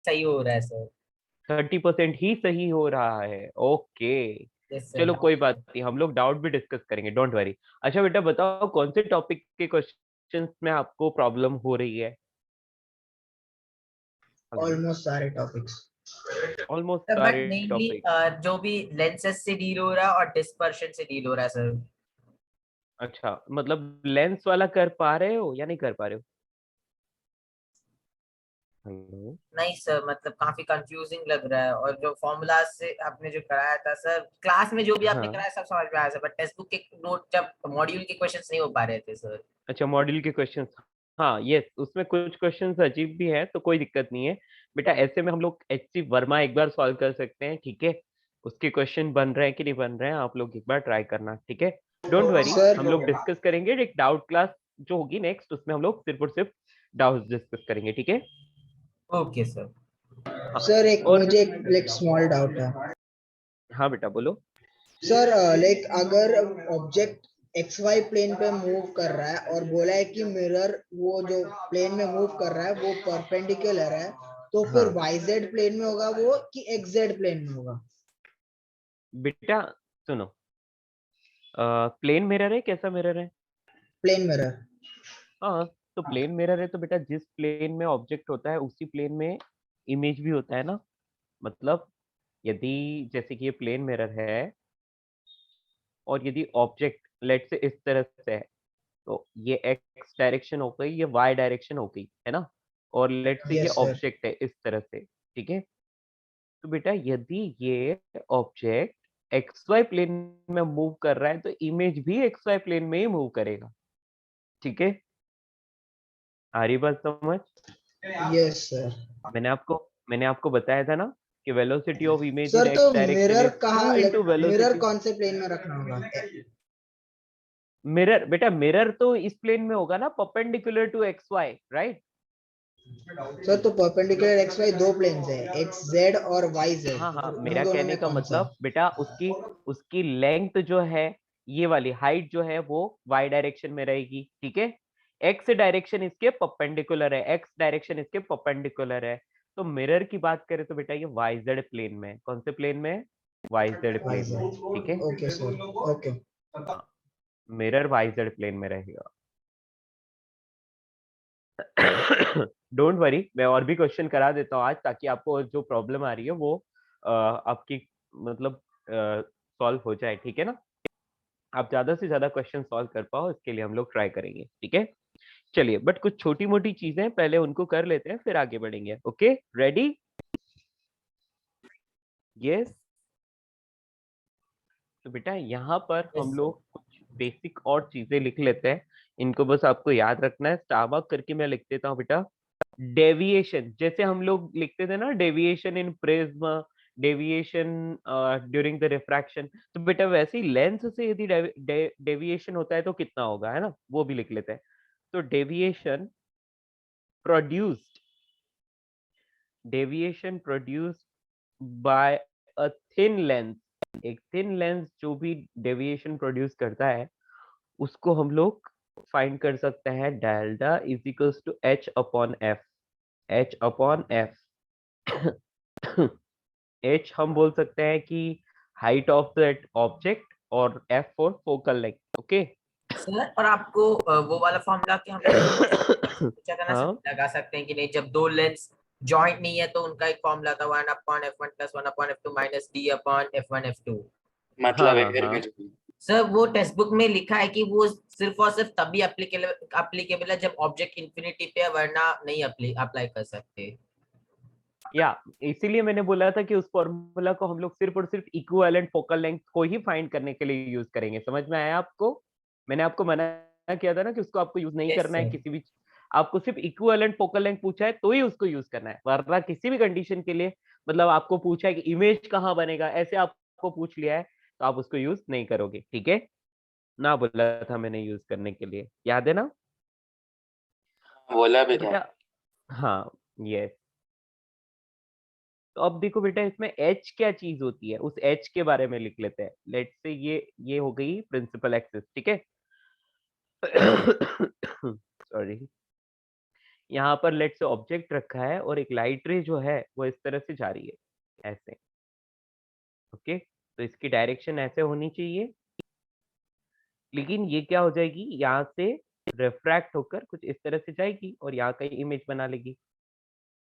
सही हो रहा है सर। 30% ही सही हो रहा है, ओके। Yes sir. चलो कोई बात नहीं, हम लोग डाउट भी डिस्कस करेंगे, डोंट वरी। अच्छा बेटा बताओ, कौन से टॉपिक के क्वेश्चंस में आपको प्रॉब्लम हो रही है? ऑलमोस्ट सारे टॉपिक्स। ऑलमोस्ट बट सारे मेनली टॉपिक। जो भी लेंसेज से डील हो रहा है और डिस्पर्शन से डील हो रहा है सर। अच्छा, मतलब लेंस वाला कर पा रहे हो या नहीं कर पा रहे हो? हेलो। नहीं सर, मतलब काफी कंफ्यूजिंग लग रहा है, और जो फॉर्मूला से आपने जो कराया था सर क्लास में, जो भी आपने हाँ, कराया सब समझ में आया सर, बट टेक्स्ट बुक के नोट जब मॉड्यूल के क्वेश्चंस नहीं हो पा रहे थे सर। अच्छा मॉड्यूल के क्वेश्चंस। हाँ यस, उसमें कुछ क्वेश्चंस अजीब भी है, तो कोई दिक्कत नहीं है बेटा। ऐसे में हम लोग HC वर्मा एक बार सॉल्व कर सकते हैं, ठीक है? उसके क्वेश्चन बन रहे हैं कि नहीं बन रहे हैं, आप लोग एक बार ट्राई करना, ठीक है? डोंट वरी, सर हम लोग डिस्कस करेंगे एक डाउट क्लास जो होगी नेक्स्ट, उसमें हम लोग सिर्फ और सिर्फ डाउट डिस्कस करेंगे, ठीक है? Okay sir. हाँ। सर एक और मुझे एक स्मॉल डाउट है हाँ बेटा बोलो। सर। लाइक अगर ऑब्जेक्ट एक्स वाई प्लेन पे मूव कर रहा है और बोला है कि मिरर वो जो प्लेन में मूव कर रहा है वो परपेंडिकुलर है, तो फिर हाँ वाई जेड प्लेन में होगा वो कि एक्स जेड प्लेन में होगा? बेटा सुनो, प्लेन मिरर है, कैसा मिरर है? Plane mirror. हाँ, तो प्लेन मिरर है तो बेटा जिस प्लेन में ऑब्जेक्ट होता है उसी प्लेन में इमेज भी होता है ना। मतलब यदि जैसे कि ये प्लेन मिरर है और यदि ऑब्जेक्ट लेट से इस तरह से है, तो ये एक्स डायरेक्शन हो गई, ये वाई डायरेक्शन हो गई, है ना? और लेट से ये यस सर। ऑब्जेक्ट है इस तरह से, ठीक है? तो बेटा यदि ये ऑब्जेक्ट एक्स वाई प्लेन में मूव कर रहा है तो इमेज भी एक्स वाई प्लेन में ही मूव करेगा, ठीक है? आ रही बात समझ? Yes sir. मैंने आपको बताया था ना कि velocity of image in sir तो एक्स डायरेक्शन मिरर इज कहाँ, 2 लाइक इंटू मिरर वेलोसिटी। कौन से प्लेन में रखना होगा? मिरर बेटा, मिरर तो इस प्लेन में होगा ना, perpendicular to X Y, right? Sir तो परपेंडिकुलर एक्स वाई दो प्लेन्स है, एक्स जेड और वाई जेड, हाँ हाँ, तो उन मेरा दोनों कहने में का कौन सा? मतलब बेटा उसकी उसकी लेंथ जो है, ये वाली हाइट जो है वो वाई डायरेक्शन में रहेगी, ठीक है? एक्स डायरेक्शन इसके परपेंडिकुलर है, एक्स डायरेक्शन इसके परपेंडिकुलर है। तो मिरर की बात करें तो बेटा ये वाई जेड प्लेन में है। कौन से प्लेन में है? वाई जेड वाई प्लेन में, ठीक है? जेड। Okay sir. ओके। हाँ, मिरर वाई जेड प्लेन में रहेगा। डोंट वरी, मैं और भी क्वेश्चन करा देता हूँ आज, ताकि आपको जो प्रॉब्लम आ रही है वो आपकी मतलब सॉल्व हो जाए, ठीक है ना? आप ज्यादा से ज्यादा क्वेश्चन सॉल्व कर पाओ, इसके लिए हम लोग ट्राई करेंगे, ठीक है? चलिए, बट कुछ छोटी मोटी चीजें पहले उनको कर लेते हैं, फिर आगे बढ़ेंगे। Okay, ready? यस। तो बेटा यहाँ पर यस हम सर। लोग कुछ बेसिक और चीजें लिख लेते हैं, इनको बस आपको याद रखना है। स्टारबक करके मैं लिख देता हूँ बेटा। डेविएशन, जैसे हम लोग लिखते थे ना, deviation in prism, deviation during the refraction, तो बेटा वैसे ही लेंस से यदि डेविएशन होता है तो कितना होगा, है ना? वो भी लिख लेते हैं। तो produced deviation produced by a thin lens, एक थिन लेंस जो भी डेविएशन प्रोड्यूस करता है उसको हम लोग फाइंड कर सकते हैं। Delta is equals to H upon F. H upon F. H हम बोल सकते हैं कि हाइट ऑफ दैट ऑब्जेक्ट, और F for focal length, okay? Sir और आपको वो वाला फॉर्मूला कि हम लोग क्या करना हाँ लगा सकते हैं कि नहीं, जब दो लेंस जॉइंट नहीं है तो उनका एक फॉर्मूला था 1/f1 + 1/f2 - d/f1 f1 f2। हाँ मतलब हाँ एयर में हाँ। जो भी। सर वो टेक्स्ट बुक में लिखा है कि वो सिर्फ और सिर्फ तभी अप्लीकेबल है जब ऑब्जेक्ट इंफिनिटी पे है, वरना नहीं अप्लाई कर सकते। या इसीलिए मैंने बोला था कि उस फॉर्मूला को हम लोग सिर्फ और सिर्फ इक्विवेलेंट फोकल लेंथ को ही फाइंड करने के लिए यूज करेंगे। समझ में आया आपको? मैंने आपको मना किया था ना कि उसको आपको यूज नहीं यस करना है सर। किसी भी, आपको सिर्फ इक्विवेलेंट फोकल लेंथ पूछा है तो ही उसको यूज करना है, वरना किसी भी कंडीशन के लिए, मतलब आपको पूछा है कि इमेज कहाँ बनेगा, ऐसे आपको पूछ लिया है तो आप उसको यूज नहीं करोगे, ठीक है? ना बोला था मैंने यूज करने के लिए, याद है ना? बोला भी तो था। बेटा, हाँ, यस। तो अब देखो बेटा, इसमें एच क्या चीज होती है, उस एच के बारे में लिख लेते हैं। लेट से ये हो गई प्रिंसिपल एक्सिस, ठीक है? सॉरी। यहाँ पर लेट से ऑब्जेक्ट रखा है और एक लाइट रे जो है वो इस तरह से जा रही है ऐसे। ओके, तो इसकी डायरेक्शन ऐसे होनी चाहिए, लेकिन ये क्या हो जाएगी, यहाँ से रिफ्रैक्ट होकर कुछ इस तरह से जाएगी और यहाँ कहीं इमेज बना लेगी।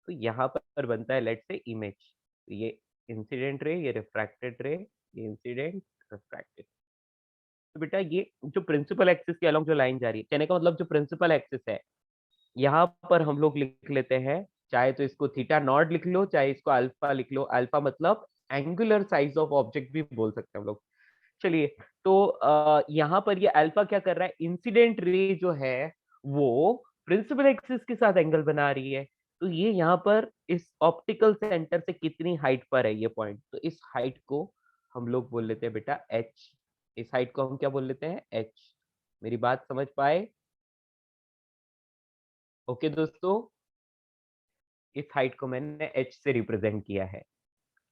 तो यहाँ पर बनता है लेट से इमेज। तो ये इंसिडेंट रे, ये रिफ्रैक्टेड रे, ये इंसिडेंट रिफ्रैक्टेड। तो बेटा ये जो प्रिंसिपल एक्सिस के अलोंग जो लाइन जा रही है, कहने का मतलब जो प्रिंसिपल एक्सिस है, यहाँ पर हम लोग लिख लेते हैं, चाहे तो इसको थीटा नॉट लिख लो, चाहे इसको अल्फा लिख लो। अल्फा मतलब एंगुलर साइज ऑफ ऑब्जेक्ट भी बोल सकते हैं हम लोग। चलिए, तो यहाँ पर ये अल्फा क्या कर रहा है, इंसिडेंट रे जो है वो प्रिंसिपल एक्सिस के साथ एंगल बना रही है। तो ये यहाँ पर इस ऑप्टिकल सेंटर से कितनी हाइट पर है ये पॉइंट, तो इस हाइट को हम लोग बोल लेते हैं बेटा एच। इस हाइट को हम क्या बोल लेते हैं, एच। मेरी बात समझ पाए? ओके दोस्तों, इस हाइट को मैंने एच से रिप्रेजेंट किया है।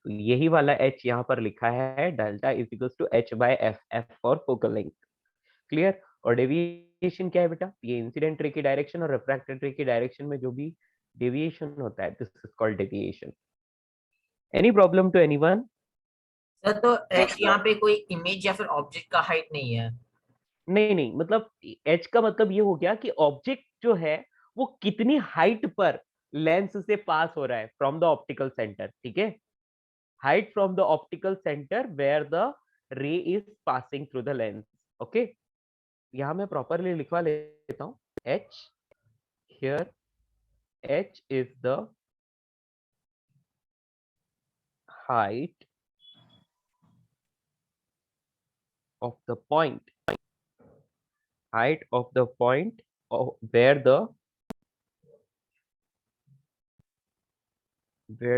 तो यही वाला एच यहाँ पर लिखा है, delta is equals to H by F, F for focal length. Clear? और डेविएशन क्या है बेटा, ये इंसिडेंट रे की डायरेक्शन और रिफ्रैक्टेड रे की डायरेक्शन में जो भी डेविएशन होता है, this is called deviation. Any problem to anyone? Sir तो एच यहाँ पे कोई इमेज या फिर ऑब्जेक्ट का हाइट नहीं है। नहीं नहीं, मतलब एच का मतलब ये हो गया कि ऑब्जेक्ट जो है वो कितनी हाइट पर लेंस से पास हो रहा है फ्रॉम द ऑप्टिकल सेंटर। ठीक है, height from the optical center where the ray is passing through the lens. Okay, यहाँ मैं प्रॉपरली लिखवा लेता हूँ, h here, h is the height of the point, height of the point where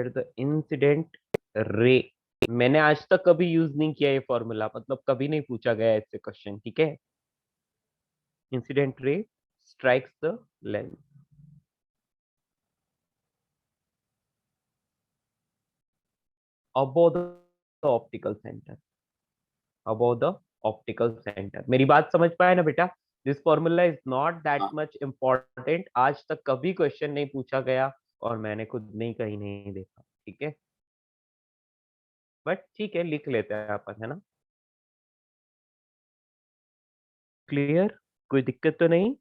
the incident ray, मैंने आज तक कभी use नहीं किया ये फॉर्मूला, मतलब कभी नहीं पूछा गया इससे क्वेश्चन। ठीक है, incident ray strikes the lens above the optical center, above the optical center। मेरी बात समझ पाए ना बेटा? This formula is not that much important, आज तक कभी क्वेश्चन नहीं पूछा गया और मैंने खुद नहीं कहीं नहीं देखा। ठीक है, बट ठीक है, लिख लेते हैं अपन, है ना? क्लियर? कोई दिक्कत तो नहीं?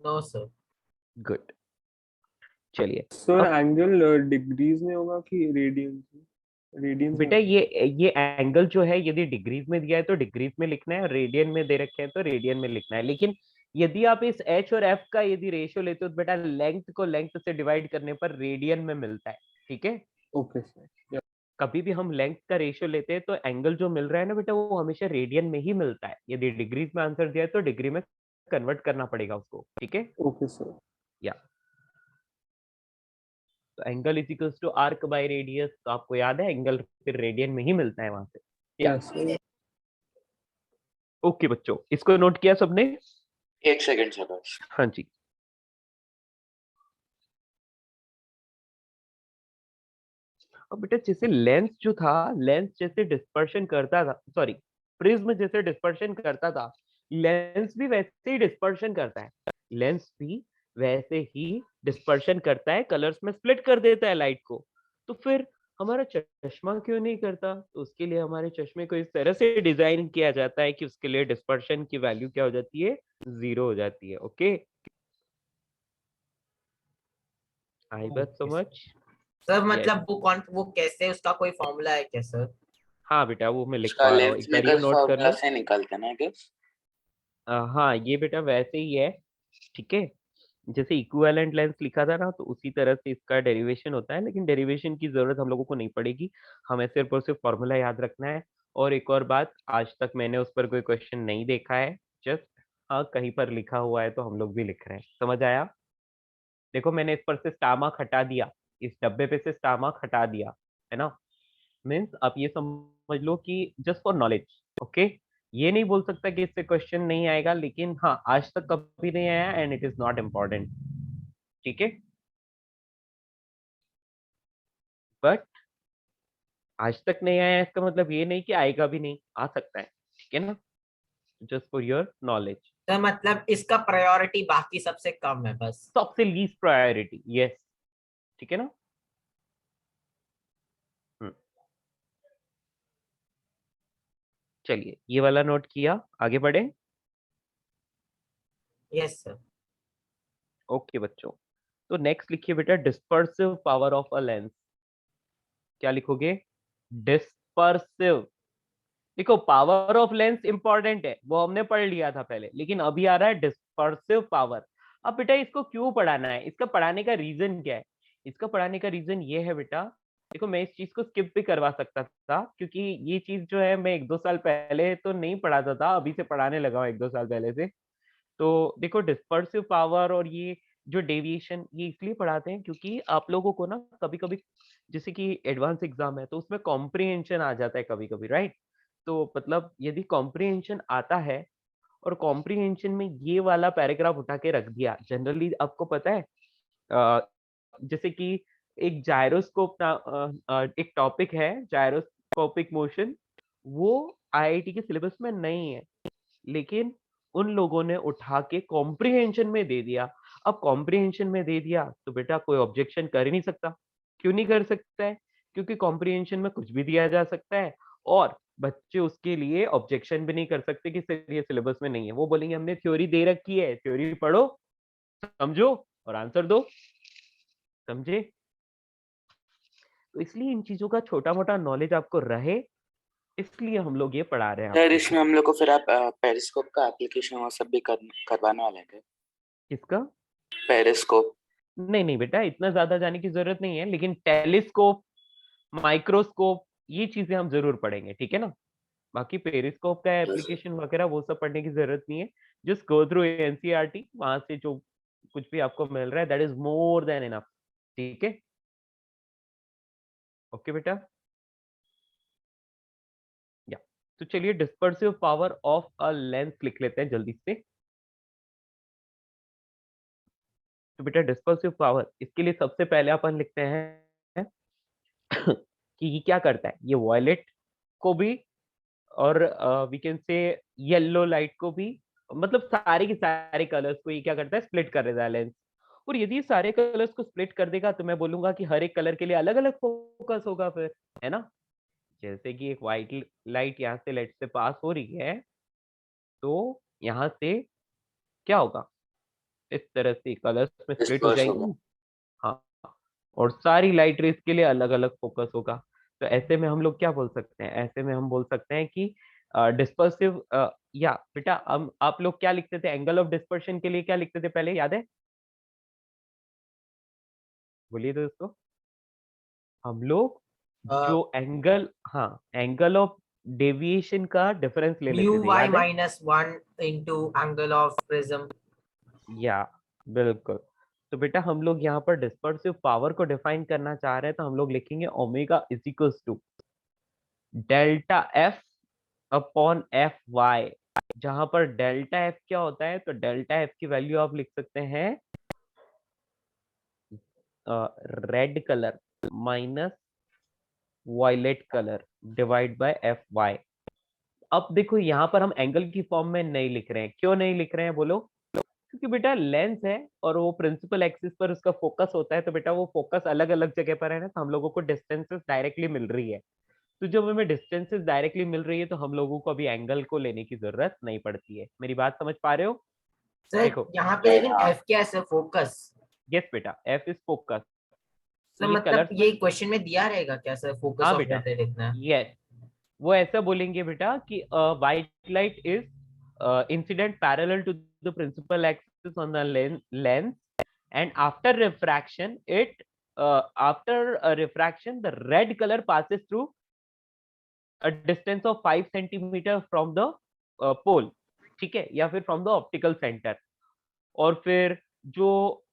No sir. गुड, चलिए। सर अब एंगल डिग्रीज में होगा कि रेडियंस में? रेडियंस बेटा में? ये एंगल जो है यदि डिग्रीज में दिया है तो डिग्रीज में लिखना है, और रेडियन में दे रखे हैं तो रेडियन में लिखना है। लेकिन यदि आप इस एच और एफ का यदि रेशियो लेते हो तो बेटा लेंथ को लेंथ से डिवाइड करने पर रेडियन में मिलता है। ठीक है, ओके सर। कभी भी हम लेंथ का रेशियो लेते हैं तो एंगल जो मिल रहा है ना बेटा वो हमेशा रेडियन में ही मिलता है। यदि डिग्रीज में आंसर दिया है तो डिग्री में कन्वर्ट करना पड़ेगा उसको। ठीक है, ओके सर। या तो angle is equals to arc by radius, तो आपको याद है एंगल फिर रेडियन में ही मिलता है वहां से। या यस सर। ओके बच्चों, इसको नोट किया सबने? एक सेकंड सर बस। हाँ जी। अब बेटा जैसे लेंस जो था, लेंस जैसे डिस्पर्शन करता था, सॉरी प्रिज्म जैसे डिस्पर्शन करता था, लेंस भी वैसे ही डिस्पर्शन करता है। लेंस भी वैसे ही डिस्पर्शन करता है, कलर्स में स्प्लिट कर देता है लाइट को। तो फिर हमारा चश्मा क्यों नहीं करता? तो उसके लिए हमारे चश्मे को इस तरह से डिजाइन किया जाता है कि उसके लिए डिस्पर्शन की वैल्यू क्या हो जाती है, 0 हो जाती है। ओके, आई बात समझ? सर यस, मतलब वो कैसे, उसका कोई फॉर्मूला है क्या सर? हाँ बेटा वो मैं उसका लिखवा रहा हूँ, लेंस एक बार ये मेकर नोट कर फॉर्मूला लो। से निकालते ना क्या? हाँ ये बेटा वैसे ही है। ठीक है, जैसे इक्विवेलेंट लेंस लिखा था ना, तो उसी तरह से इसका डेरिवेशन होता है, लेकिन डेरिवेशन की जरूरत हम लोगों को नहीं पड़ेगी, हमें सिर्फ और सिर्फ फॉर्मूला याद रखना है। और एक और बात, आज तक मैंने उस पर कोई क्वेश्चन नहीं देखा है, जस्ट हाँ कहीं पर लिखा हुआ है तो हम लोग भी लिख रहे हैं। समझ आया? देखो मैंने इस पर से स्टामक हटा दिया, इस डब्बे पे से स्टामक हटा दिया, है ना? मीन्स आप ये समझ लो कि जस्ट फॉर नॉलेज। ओके, ये नहीं बोल सकता कि इससे क्वेश्चन नहीं आएगा, लेकिन हाँ आज तक कभी नहीं आया and it is not important. ठीक है, बट आज तक नहीं आया इसका मतलब ये नहीं कि आएगा भी नहीं, आ सकता है। ठीक है ना? Just for your knowledge. तो मतलब इसका प्रायोरिटी बाकी सबसे कम है बस। सबसे लीस्ट प्रायोरिटी, यस, ठीक है ना। चलिए ये वाला नोट किया, आगे बढ़े। Yes sir. ओके बच्चों, तो नेक्स्ट लिखिए बेटा dispersive power of a lens. क्या लिखोगे? डिस्पर्सिव। देखो पावर ऑफ लेंस इंपॉर्टेंट है, वो हमने पढ़ लिया था पहले, लेकिन अभी आ रहा है डिस्पर्सिव पावर। अब बेटा इसको क्यों पढ़ाना है, इसका पढ़ाने का रीजन क्या है? इसका पढ़ाने का रीजन ये है बेटा, देखो मैं इस चीज को स्किप भी करवा सकता था, क्योंकि ये चीज जो है मैं 1-2 साल पहले तो नहीं पढ़ाता था, अभी से पढ़ाने लगा हूँ 1-2 साल पहले से। तो देखो डिस्पर्सिव पावर और ये जो डेविएशन, ये इसलिए पढ़ाते हैं क्योंकि आप लोगों को ना कभी कभी, जैसे कि एडवांस एग्जाम है तो उसमें कॉम्प्रिहेंशन आ जाता है कभी कभी, राइट? तो मतलब यदि कॉम्प्रिहेंशन आता है और कॉम्प्रिहेंशन में ये वाला पैराग्राफ उठा के रख दिया, जनरली आपको पता है जैसे कि एक जायरोस्कोप एक टॉपिक है जायरोस्कोपिक मोशन, वो आईआईटी के सिलेबस में नहीं है, लेकिन उन लोगों ने उठा के कॉम्प्रिहेंशन में दे दिया। अब कॉम्प्रिहेंशन में दे दिया तो बेटा कोई ऑब्जेक्शन कर ही नहीं सकता। क्यों नहीं कर सकता है? क्योंकि कॉम्प्रिहेंशन में कुछ भी दिया जा सकता है और बच्चे उसके लिए ऑब्जेक्शन भी नहीं कर सकते कि सर ये सिलेबस में नहीं है। वो बोलेंगे हमने थ्योरी दे रखी है, थ्योरी पढ़ो, समझो और आंसर दो। समझे? तो इसलिए इन चीजों का छोटा मोटा नॉलेज आपको रहे, इसलिए हम लोग ये पढ़ा रहे हैं सर आपको। इसमें हम लोग को फिर आप पेरिस्कोप का एप्लीकेशन वो सब भी करवाने वाले हैं क्या? किसका? पेरिस्कोप। नहीं नहीं बेटा, इतना ज्यादा जाने की जरूरत नहीं है, लेकिन टेलीस्कोप, माइक्रोस्कोप, ये चीजें हम जरूर पढ़ेंगे, ठीक है ना। बाकी पेरिस्कोप का एप्लीकेशन वगैरह वो सब पढ़ने की जरूरत नहीं है। जस्ट गो थ्रू एनसीईआरटी, वहां से जो कुछ भी आपको मिल रहा है that is more than enough, ठीक है। ओके बेटा, या तो चलिए dispersive power of a lens लिख लेते हैं जल्दी से। तो बेटा डिस्पर्सिव पावर, इसके लिए सबसे पहले अपन लिखते हैं कि ये क्या करता है, ये वॉयलेट को भी और we can say yellow light को भी, मतलब सारे के सारे कलर्स को ये क्या करता है, स्प्लिट कर देता है लेंस। और यदि सारे कलर्स को स्प्लिट कर देगा तो मैं बोलूंगा कि हर एक कलर के लिए अलग अलग फोकस होगा फिर, है ना। जैसे कि एक व्हाइट लाइट यहाँ से लेट से पास हो रही है, तो यहाँ से क्या होगा, इस तरह से कलर्स में स्प्लिट हो डिस्पर्स होगा। जाएंगी। हाँ, और सारी लाइट रेस के लिए अलग अलग फोकस होगा। तो ऐसे में हम लोग क्या बोल सकते हैं, ऐसे में हम बोल सकते हैं कि डिस्पर्सिव, या बेटा हम आप लोग क्या लिखते थे एंगल ऑफ डिस्पर्शन के लिए, क्या लिखते थे पहले, याद है? बोलिए दोस्तों। हम लोग जो एंगल, हाँ, एंगल ऑफ डेविएशन का डिफरेंस ले म्यू लेते थे, वाई याद है? -1 इंटू एंगल ऑफ प्रिज्म। या बिल्कुल। तो बेटा हम लोग यहाँ पर डिस्पर्सिव पावर को डिफाइन करना चाह रहे हैं, तो हम लोग लिखेंगे omega is equals to delta F upon F Y. जहां पर डेल्टा एफ क्या होता है, तो डेल्टा एफ की वैल्यू आप लिख सकते हैं red colour minus violet colour divide by F Y. अब देखो यहाँ पर हम एंगल की फॉर्म में नहीं लिख रहे हैं, क्यों नहीं लिख रहे हैं बोलो? क्योंकि बेटा लेंस है और वो प्रिंसिपल एक्सिस पर उसका फोकस होता है, तो बेटा वो फोकस अलग अलग जगह पर है ना, तो हम लोगों को डिस्टेंसेस डायरेक्टली मिल रही है। तो जब हमें डिस्टेंसेस डायरेक्टली मिल रही है तो हम लोगों को अभी एंगल को लेने की जरूरत नहीं पड़ती है। मेरी बात समझ पा रहे हो? सर देखो, यहाँ पे लेकिन एफ क्या है सर, फोकस? यस बेटा, एफ इज फोकस। तो सर ये मतलब कलर्स में, ये क्वेश्चन में दिया रहेगा क्या सर, फोकस हाँ ऑफ बेटा, मैटर लिखना है? यस, वो ऐसा बोलेंगे बेटा कि white light is incident parallel to the principal axis on the lens and after refraction the red color passes through a distance of 5 centimeter from the pole, ठीक है, या फिर फ्रॉम द ऑप्टिकल सेंटर। और फिर जो,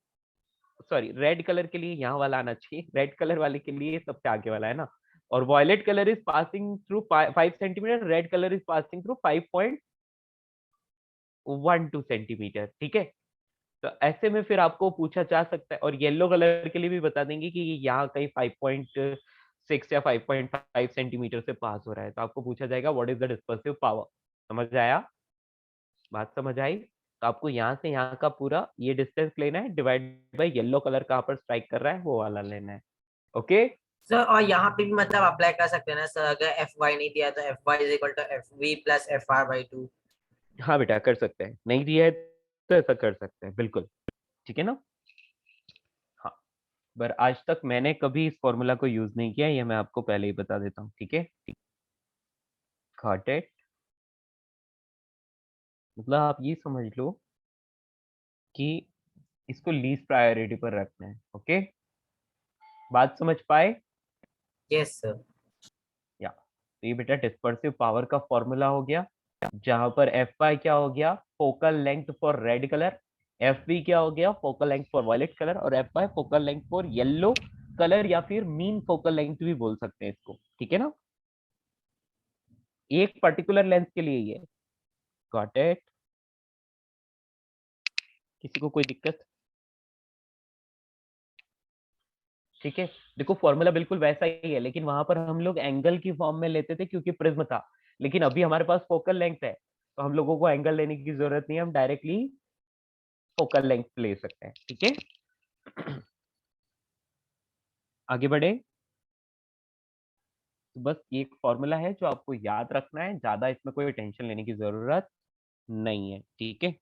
sorry, red colour के लिए यहाँ वाला आना चाहिए, रेड कलर वाले के लिए सबसे आगे वाला है ना। और violet colour is passing through 5 centimetre, red colour is passing through 5.12 centimetre, ठीक है। तो ऐसे में फिर आपको पूछा जा सकता है, और येलो कलर के लिए भी बता देंगे कि यहाँ कहीं 5.6 या 5.5 सेंटीमीटर से पास हो रहा है, तो आपको पूछा जाएगा what is the dispersive power. समझ आया? बात समझ आई? तो आपको यहाँ से यहाँ का पूरा ये डिस्टेंस लेना है, डिवाइड बाय येलो कलर कहाँ पर स्ट्राइक कर रहा है वो वाला लेना है। ओके, सर और यहाँ पे भी मतलब अप्लाई कर सकते हैं ना सर, अगर एफ वाई नहीं दिया तो F Y is equal to F V plus F R by 2। हाँ बेटा कर सकते हैं, नहीं दिया है तो ऐसा कर सकते हैं बिल्कुल, ठीक है ना। हाँ, पर आज तक मैंने कभी इस फॉर्मूला को यूज नहीं किया, ये मैं आपको पहले ही बता देता हूँ, ठीक है। Got it. मतलब आप ये समझ लो कि इसको लीस्ट प्रायोरिटी पर रखना है। ओके, बात समझ पाए? Yes sir. या तो ये बेटा डिस्पर्सिव पावर का फॉर्मूला हो गया, जहां पर एफ वाई क्या हो गया, focal length for red colour, F V क्या हो गया, focal length for violet colour, और F Y focal length for yellow colour, या फिर मीन फोकल लेंथ भी बोल सकते हैं इसको, ठीक है ना। एक पर्टिकुलर लेंथ के लिए ये। Got it? किसी को कोई दिक्कत? ठीक है, देखो फॉर्मूला बिल्कुल वैसा ही है, लेकिन वहां पर हम लोग एंगल की फॉर्म में लेते थे क्योंकि प्रिज्म था, लेकिन अभी हमारे पास फोकल लेंथ है, तो हम लोगों को एंगल लेने की जरूरत नहीं है, हम डायरेक्टली फोकल लेंथ ले सकते हैं, ठीक है। आगे बढ़े। तो बस ये एक फॉर्मूला है जो आपको याद रखना है, ज्यादा इसमें कोई टेंशन लेने की जरूरत नहीं है, ठीक है।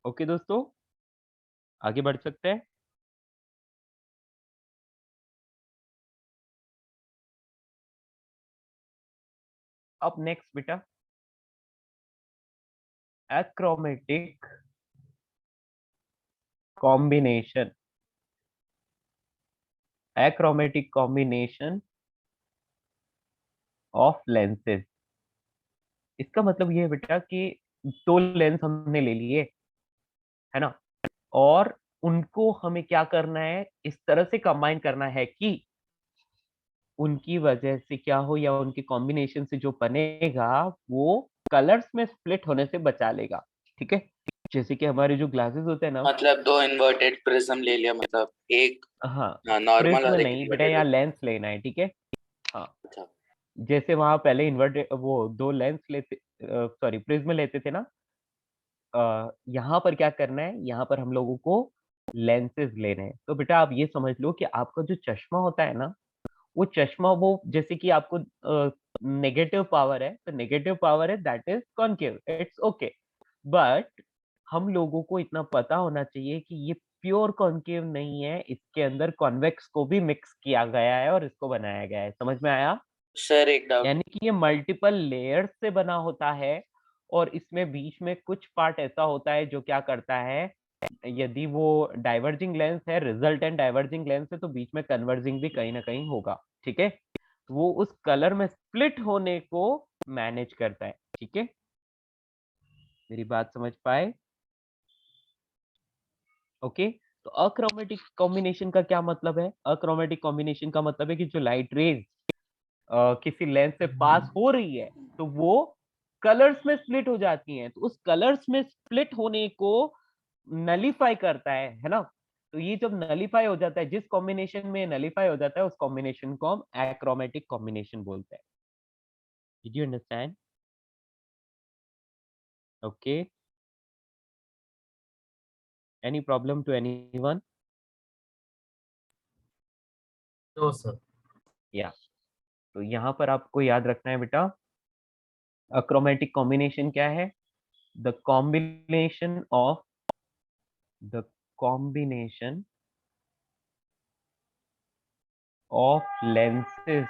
ओके दोस्तों, आगे बढ़ सकते हैं। अब नेक्स्ट बेटा, achromatic combination, achromatic combination of lenses. इसका मतलब ये है बेटा कि दो लेंस हमने ले लिए, है ना, और उनको हमें क्या करना है, इस तरह से कंबाइन करना है कि उनकी वजह से क्या हो, या उनके कॉम्बिनेशन से जो बनेगा वो कलर्स में स्प्लिट होने से बचा लेगा, ठीक है। जैसे कि हमारे जो ग्लासेस होते हैं ना, मतलब दो इन्वर्टेड प्रिज्म ले लिया, मतलब एक हाँ, नॉर्मल प्रिज्म और एक नहीं बेटा, इन्वर्टेड। यहाँ लेंस लेना है, ठीक है। हाँ, अच्छा। जैसे वहां पहले इन्वर्टेड वो दो लेंस लेते, सॉरी प्रिज्म लेते थे ना, यहाँ पर क्या करना है, यहाँ पर हम लोगों को लेंसेज लेने हैं। तो बेटा आप ये समझ लो कि आपका जो चश्मा होता है ना, वो चश्मा, वो जैसे कि आपको नेगेटिव पावर है, तो नेगेटिव पावर है that is concave, it's okay, but हम लोगों को इतना पता होना चाहिए कि ये प्योर कॉनकेव नहीं है, इसके अंदर कॉन्वेक्स को भी मिक्स किया गया है और इसको बनाया गया है, समझ में आया? सर एक डाउट। यानी कि ये मल्टीपल लेयर्स से बना होता है, और इसमें बीच में कुछ पार्ट ऐसा होता है जो क्या करता है, यदि वो डाइवर्जिंग लेंस है, रिजल्टेंट डाइवर्जिंग लेंस है, तो बीच में कन्वर्जिंग भी कहीं ना कहीं होगा, ठीक है। वो उस कलर में स्प्लिट होने को मैनेज करता है, ठीक है। मेरी बात समझ पाए? ओके, तो अक्रोमेटिक कॉम्बिनेशन का क्या मतलब है? अक्रोमेटिक कॉम्बिनेशन का मतलब है कि जो लाइट रेज किसी लेंस से पास हो रही है, तो वो कलर्स में स्प्लिट हो जाती हैं, तो उस कलर्स में स्प्लिट होने को नलीफाई करता है ना। तो ये जब नलीफाई हो जाता है, जिस कॉम्बिनेशन में नलीफाई हो जाता है, उस कॉम्बिनेशन को हम एक्रोमेटिक कॉम्बिनेशन बोलते हैं। Did you understand? Okay, any problem to anyone? No sir. या तो यहाँ पर आपको याद रखना है बेटा, अक्रोमेटिक कॉम्बिनेशन क्या है? The combination of the combination of lenses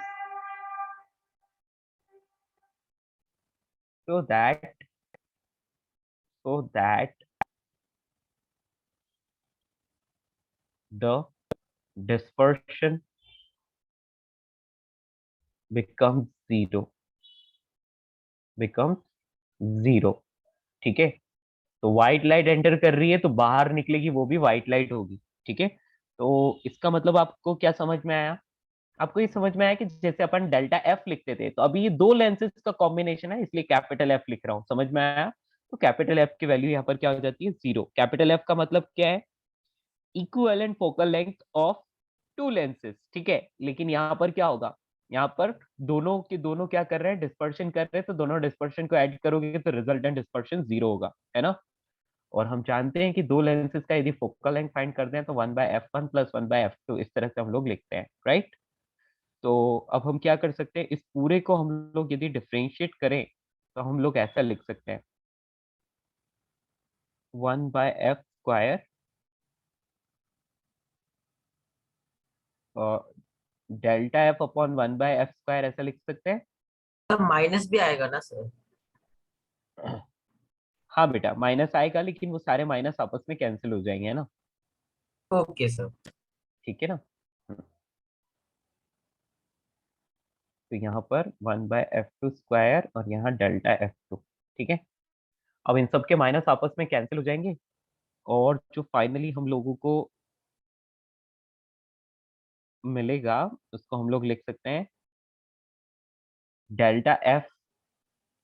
so that the dispersion becomes zero, ठीक है। तो व्हाइट लाइट एंटर कर रही है तो बाहर निकलेगी वो भी व्हाइट लाइट होगी, ठीक है। तो इसका मतलब आपको क्या समझ में आया? आपको ये समझ में आया कि जैसे अपन डेल्टा एफ लिखते थे, तो अभी ये दो लेंसेज का कॉम्बिनेशन है, इसलिए कैपिटल एफ लिख रहा हूं, समझ में आया? तो कैपिटल एफ की वैल्यू यहाँ पर क्या हो जाती है? जीरो। कैपिटल एफ का मतलब क्या है? Equivalent focal length of to lenses, ठीक है। लेकिन यहाँ पर क्या होगा, यहाँ पर दोनों के दोनों क्या कर रहे हैं, डिस्पर्शन कर रहे हैं, तो दोनों डिस्पर्शन को ऐड करोगे तो रिजल्टेंट डिस्पर्शन 0 होगा, है ना। और हम जानते हैं कि दो लेंसेज का यदि फोकल लेंथ फाइंड करते हैं तो 1/f1 + 1/f2 इस तरह से हम लोग लिखते हैं, राइट। तो अब हम क्या कर सकते हैं, इस पूरे को हम लोग यदि डिफरेंशिएट करें तो हम लोग ऐसा लिख सकते हैं 1/f² और डेल्टा f अपॉन 1/f² ऐसा लिख सकते हैं। तब माइनस भी आएगा ना सर? हाँ बेटा, माइनस आएगा लेकिन वो सारे माइनस आपस में कैंसिल हो जाएंगे, है ना। Okay sir. ठीक है ना। तो यहाँ पर 1/f² और यहाँ डेल्टा f2, ठीक है। अब इन सब के माइनस आपस में कैंसिल हो जाएंगे और जो फाइनली हम लोगों को मिलेगा उसको हम लोग लिख सकते हैं delta f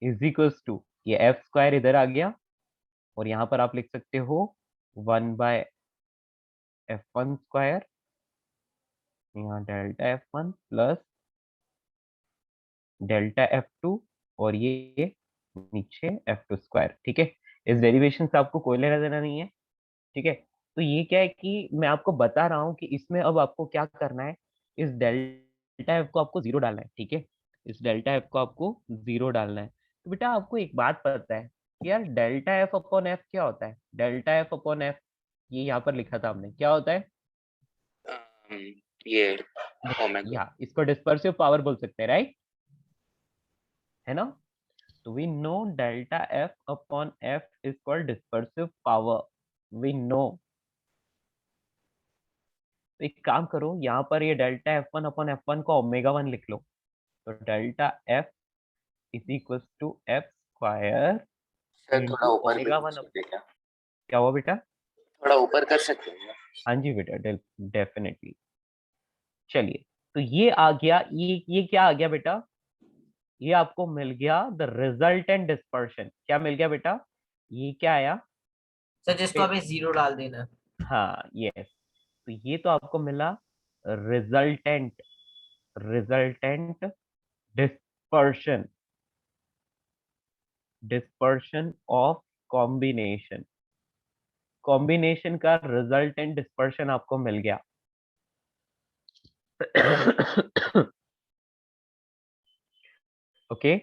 is equals to, ये f² इधर आ गया और यहाँ पर आप लिख सकते हो 1/f1², यहाँ delta f1 plus delta f2 और ये नीचे f2², ठीक है। इस डेरिवेशन से आपको कोई लेना देना नहीं है, ठीक है। तो ये क्या है कि मैं आपको बता रहा हूँ कि इसमें अब आपको क्या करना है, इस डेल्टा f को आपको 0 डालना है, ठीक है। इस डेल्टा f को आपको 0 डालना है। तो बेटा आपको एक बात पता है कि यार डेल्टा f अपॉन f क्या होता है, डेल्टा f अपॉन f ये यहाँ पर लिखा था हमने, क्या होता है ये ओमेगा। या इसको डिस्पर्सिव पावर बोल सकते हैं, राइट, है ना। तो we know delta f upon f is called dispersive power, we know. तो एक काम करो, यहाँ पर ये डेल्टा f1 अपॉन f1 को ओमेगा 1 लिख लो। तो delta f is equal to f² sir थोड़ा इंटू ऊपर भी ओमेगा कर 1। सकते हैं क्या? क्या हुआ बेटा? थोड़ा ऊपर कर सकते हैं क्या? हाँ जी बेटा, डेफिनेटली। चलिए, तो ये आ गया, ये क्या आ गया बेटा, ये आपको मिल गया द रिजल्टेंट डिस्पर्शन। क्या मिल गया बेटा, ये क्या आया सर जिसको फिर, हमें 0 डाल देना। हाँ यस। तो ये तो आपको मिला resultant, resultant dispersion, dispersion of combination, combination का रिजल्टेंट डिस्पर्शन आपको मिल गया। ओके,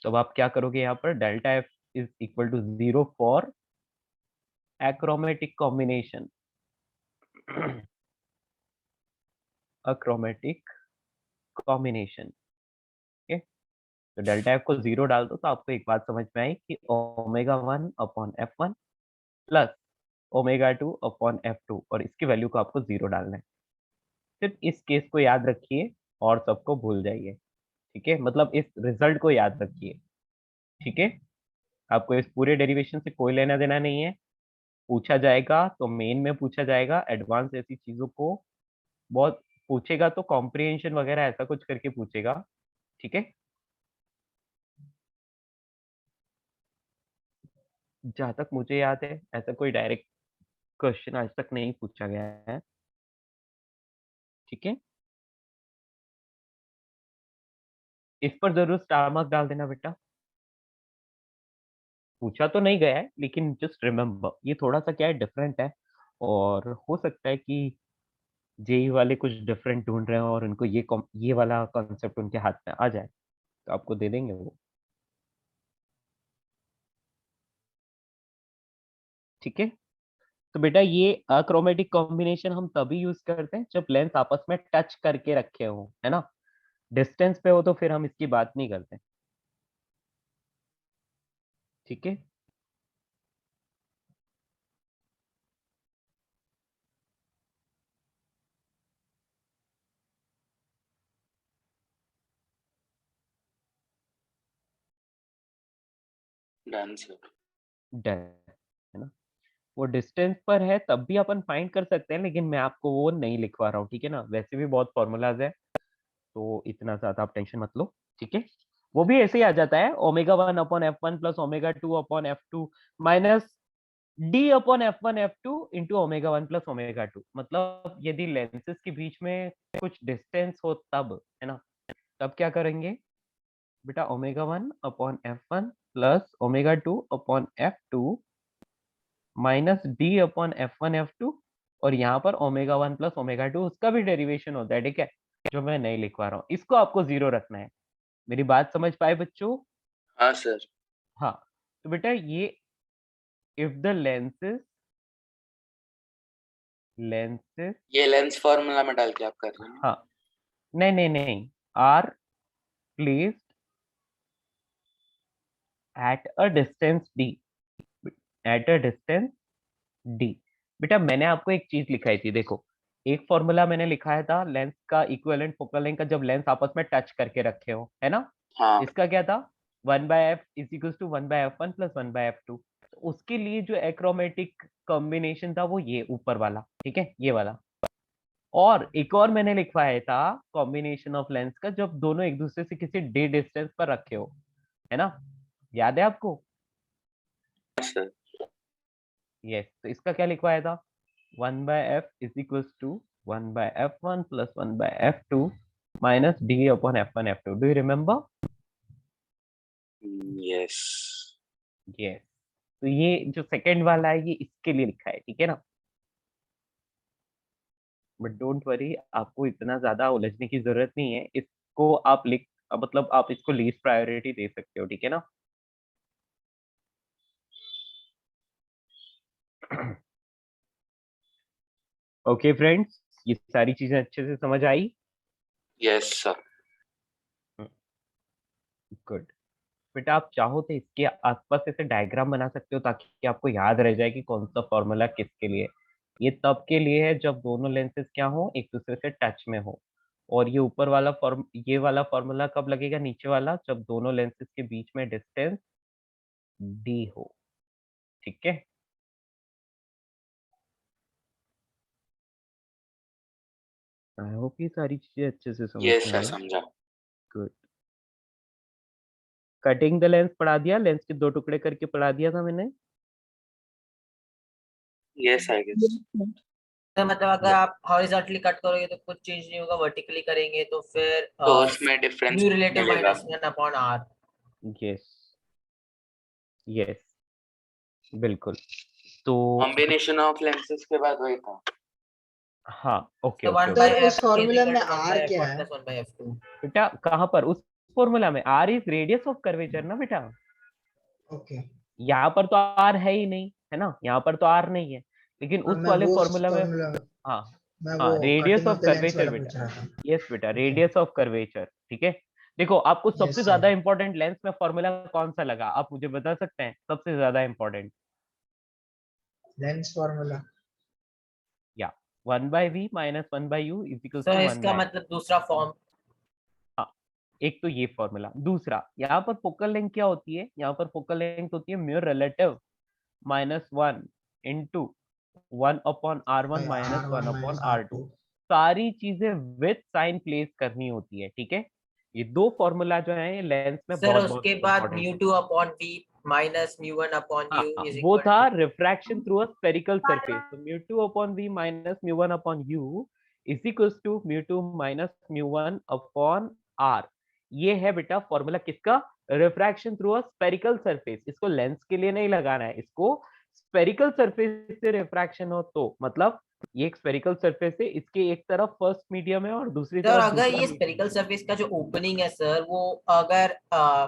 तो अब आप क्या करोगे, यहाँ पर delta f is equal to 0 for achromatic combination, achromatic combination, okay. तो डेल्टा एफ को 0 डाल दो तो आपको एक बात समझ में आई कि omega 1 upon f1 plus omega 2 upon f2 और इसकी वैल्यू को आपको 0 डालना है। सिर्फ इस केस को याद रखिए और सबको भूल जाइए, ठीक है। मतलब इस रिजल्ट को याद रखिए, ठीक है। आपको इस पूरे डेरिवेशन से कोई लेना देना नहीं है। पूछा जाएगा तो मेन में पूछा जाएगा, एडवांस ऐसी चीजों को बहुत पूछेगा तो कॉम्प्रिहेंशन वगैरह ऐसा कुछ करके पूछेगा, ठीक है। जहां तक मुझे याद है ऐसा कोई डायरेक्ट क्वेश्चन आज तक नहीं पूछा गया है, ठीक है। इस पर जरूर स्टार मार्क डाल देना बेटा। पूछा तो नहीं गया है लेकिन जस्ट रिमेम्बर ये थोड़ा सा क्या है, डिफरेंट है और हो सकता है कि जेई वाले कुछ डिफरेंट ढूंढ रहे हो और उनको ये वाला कॉन्सेप्ट उनके हाथ में आ जाए तो आपको दे देंगे वो, ठीक है। तो बेटा ये अक्रोमेटिक कॉम्बिनेशन हम तभी यूज करते हैं जब लेंस आपस में टच करके रखे हो, है ना। डिस्टेंस पे हो तो फिर हम इसकी बात नहीं करते, ठीक है। Done sir. डन, है ना। वो डिस्टेंस पर है तब भी अपन फाइंड कर सकते हैं लेकिन मैं आपको वो नहीं लिखवा रहा हूँ, ठीक है ना। वैसे भी बहुत फॉर्मूलाज है तो इतना ज्यादा आप टेंशन मत लो, ठीक है। वो भी ऐसे ही आ जाता है omega 1 upon f1 plus omega 2 upon f2 minus d upon f1 f2 into omega 1 plus omega 2। मतलब यदि लेंसेज के बीच में कुछ डिस्टेंस हो तब, है ना, तब क्या करेंगे बेटा, omega 1 upon F1 plus omega 2 upon F2 minus d upon F1 F2, और यहाँ पर ओमेगा 1 प्लस ओमेगा 2 उसका भी डेरिवेशन होता है, ठीक है, जो मैं नहीं लिखवा रहा हूँ, इसको आपको 0 रखना है। मेरी बात समझ पाए बच्चों? हाँ सर। हाँ, तो बेटा ये इफ द लेंसेज ये लेंस फॉर्मूला में डाल के आप कर रहे हैं? हाँ, नहीं, are placed at a distance d. बेटा मैंने आपको एक चीज लिखाई थी, देखो एक फॉर्मूला मैंने लिखाया था लेंस का इक्विवेलेंट फोकल लेंथ का, जब लेंस आपस में टच करके रखे हो, है ना? हाँ इसका क्या था, 1/f is equals to 1/f1 plus 1/f2। उसके लिए जो एक्रोमेटिक कॉम्बिनेशन था वो ये ऊपर वाला, ठीक है, ये वाला। और एक और मैंने लिखवाया था कॉम्बिनेशन ऑफ लेंस का, जब दोनों एक दूसरे से किसी डी डिस्टेंस पर रखे हो, है ना? याद है आपको? सर। यस, तो इसका क्या लिखवाया था, 1/f is equals to 1/f1 plus 1/f2 minus d upon F1 F2। Do you remember? Yes. Yes, तो ये जो सेकंड वाला है ये इसके लिए लिखा है, ठीक है ना? बट डोंट वरी, आपको इतना ज्यादा उलझने की जरूरत नहीं है, इसको आप मतलब आप इसको लीस्ट प्रायोरिटी दे सकते हो, ठीक है ना? ओके फ्रेंड्स, ये सारी चीजें अच्छे से समझ आई? Yes sir. गुड। बेटा आप चाहो तो इसके आसपास ऐसे डायग्राम बना सकते हो ताकि आपको याद रह जाए कि कौन सा फॉर्मूला किसके लिए। ये तब के लिए है जब दोनों लेंसेज क्या हो, एक दूसरे से टच में हो। और ये वाला फॉर्मूला कब लगेगा, नीचे वाला, जब दोनों लेंसेज के बीच में डिस्टेंस डी हो, ठीक है? आई होप ये सारी चीजें अच्छे से समझ यस में सर, आई। समझा। गुड। कटिंग द लेंस पढ़ा दिया, लेंस के 2 टुकड़े करके पढ़ा दिया था मैंने। Yes I guess. तो मतलब अगर Yes. आप हॉरिजॉन्टली कट करोगे तो कुछ चेंज नहीं होगा, वर्टिकली करेंगे तो फिर तो उसमें डिफरेंस म्यू रिलेटिव मिलेगा। -1/r। यस, यस, बिल्कुल। तो कॉम्बिनेशन ऑफ लेंसेज के बाद वही था। हाँ, ओके तो ओके 1 ओके। by सर उस f फॉर्मूला में = 1 by आर क्या f1 है? plus 1 by f2। बेटा कहाँ पर, उस फॉर्मूला में r is radius of curvature ना बेटा। ओके। यहाँ पर तो आर है ही नहीं, है ना, यहाँ पर तो आर नहीं है, लेकिन हाँ, उस मैं वाले वो फॉर्मूला में फॉर्मूला हाँ, मैं वो हाँ, radius cutting of of the lens curvature वाला बेटा। पूछ रहा था। यस बेटा, ओके। रेडियस ऑफ कर्वेचर, ठीक है। देखो आपको यस सबसे ज्यादा सर। इंपॉर्टेंट लेंस में फॉर्मूला कौन सा लगा, आप मुझे बता सकते हैं सबसे ज्यादा इंपॉर्टेंट? Lens formula. या 1/v minus 1/u is equal तो टू 1 इसका बाय। मतलब दूसरा फॉर्म। एक तो ये फॉर्मूला, दूसरा यहाँ पर फोकल लेंथ क्या होती है, यहाँ पर फोकल लेंथ होती है mu relative -1 into 1/r1 minus R1 1 minus R2। R2। सारी चीजें विथ साइन प्लेस करनी होती है, ठीक है। ये 2 फॉर्मूला जो है लेंस में सर बहुत बहुत उसके बाद इंपॉर्टेंट है। μ2/v माइनस μ1/u हाँ, इज वो इक्वल था to. Refraction through a spherical surface, तो μ2/v minus μ1/u is equals to μ2 minus μ1/r। ये है बेटा फॉर्मूला किसका, refraction through a spherical surface. इसको लेंस के लिए नहीं लगाना है, इसको स्फेरिकल सरफेस से रिफ्रैक्शन हो तो मतलब ये एक स्फेरिकल सरफेस है, इसके एक तरफ फर्स्ट मीडियम है और दूसरी सर तरफ अगर दूसरा ये मीडियम स्पेरिकल है। सरफेस का जो ओपनिंग है सर, वो अगर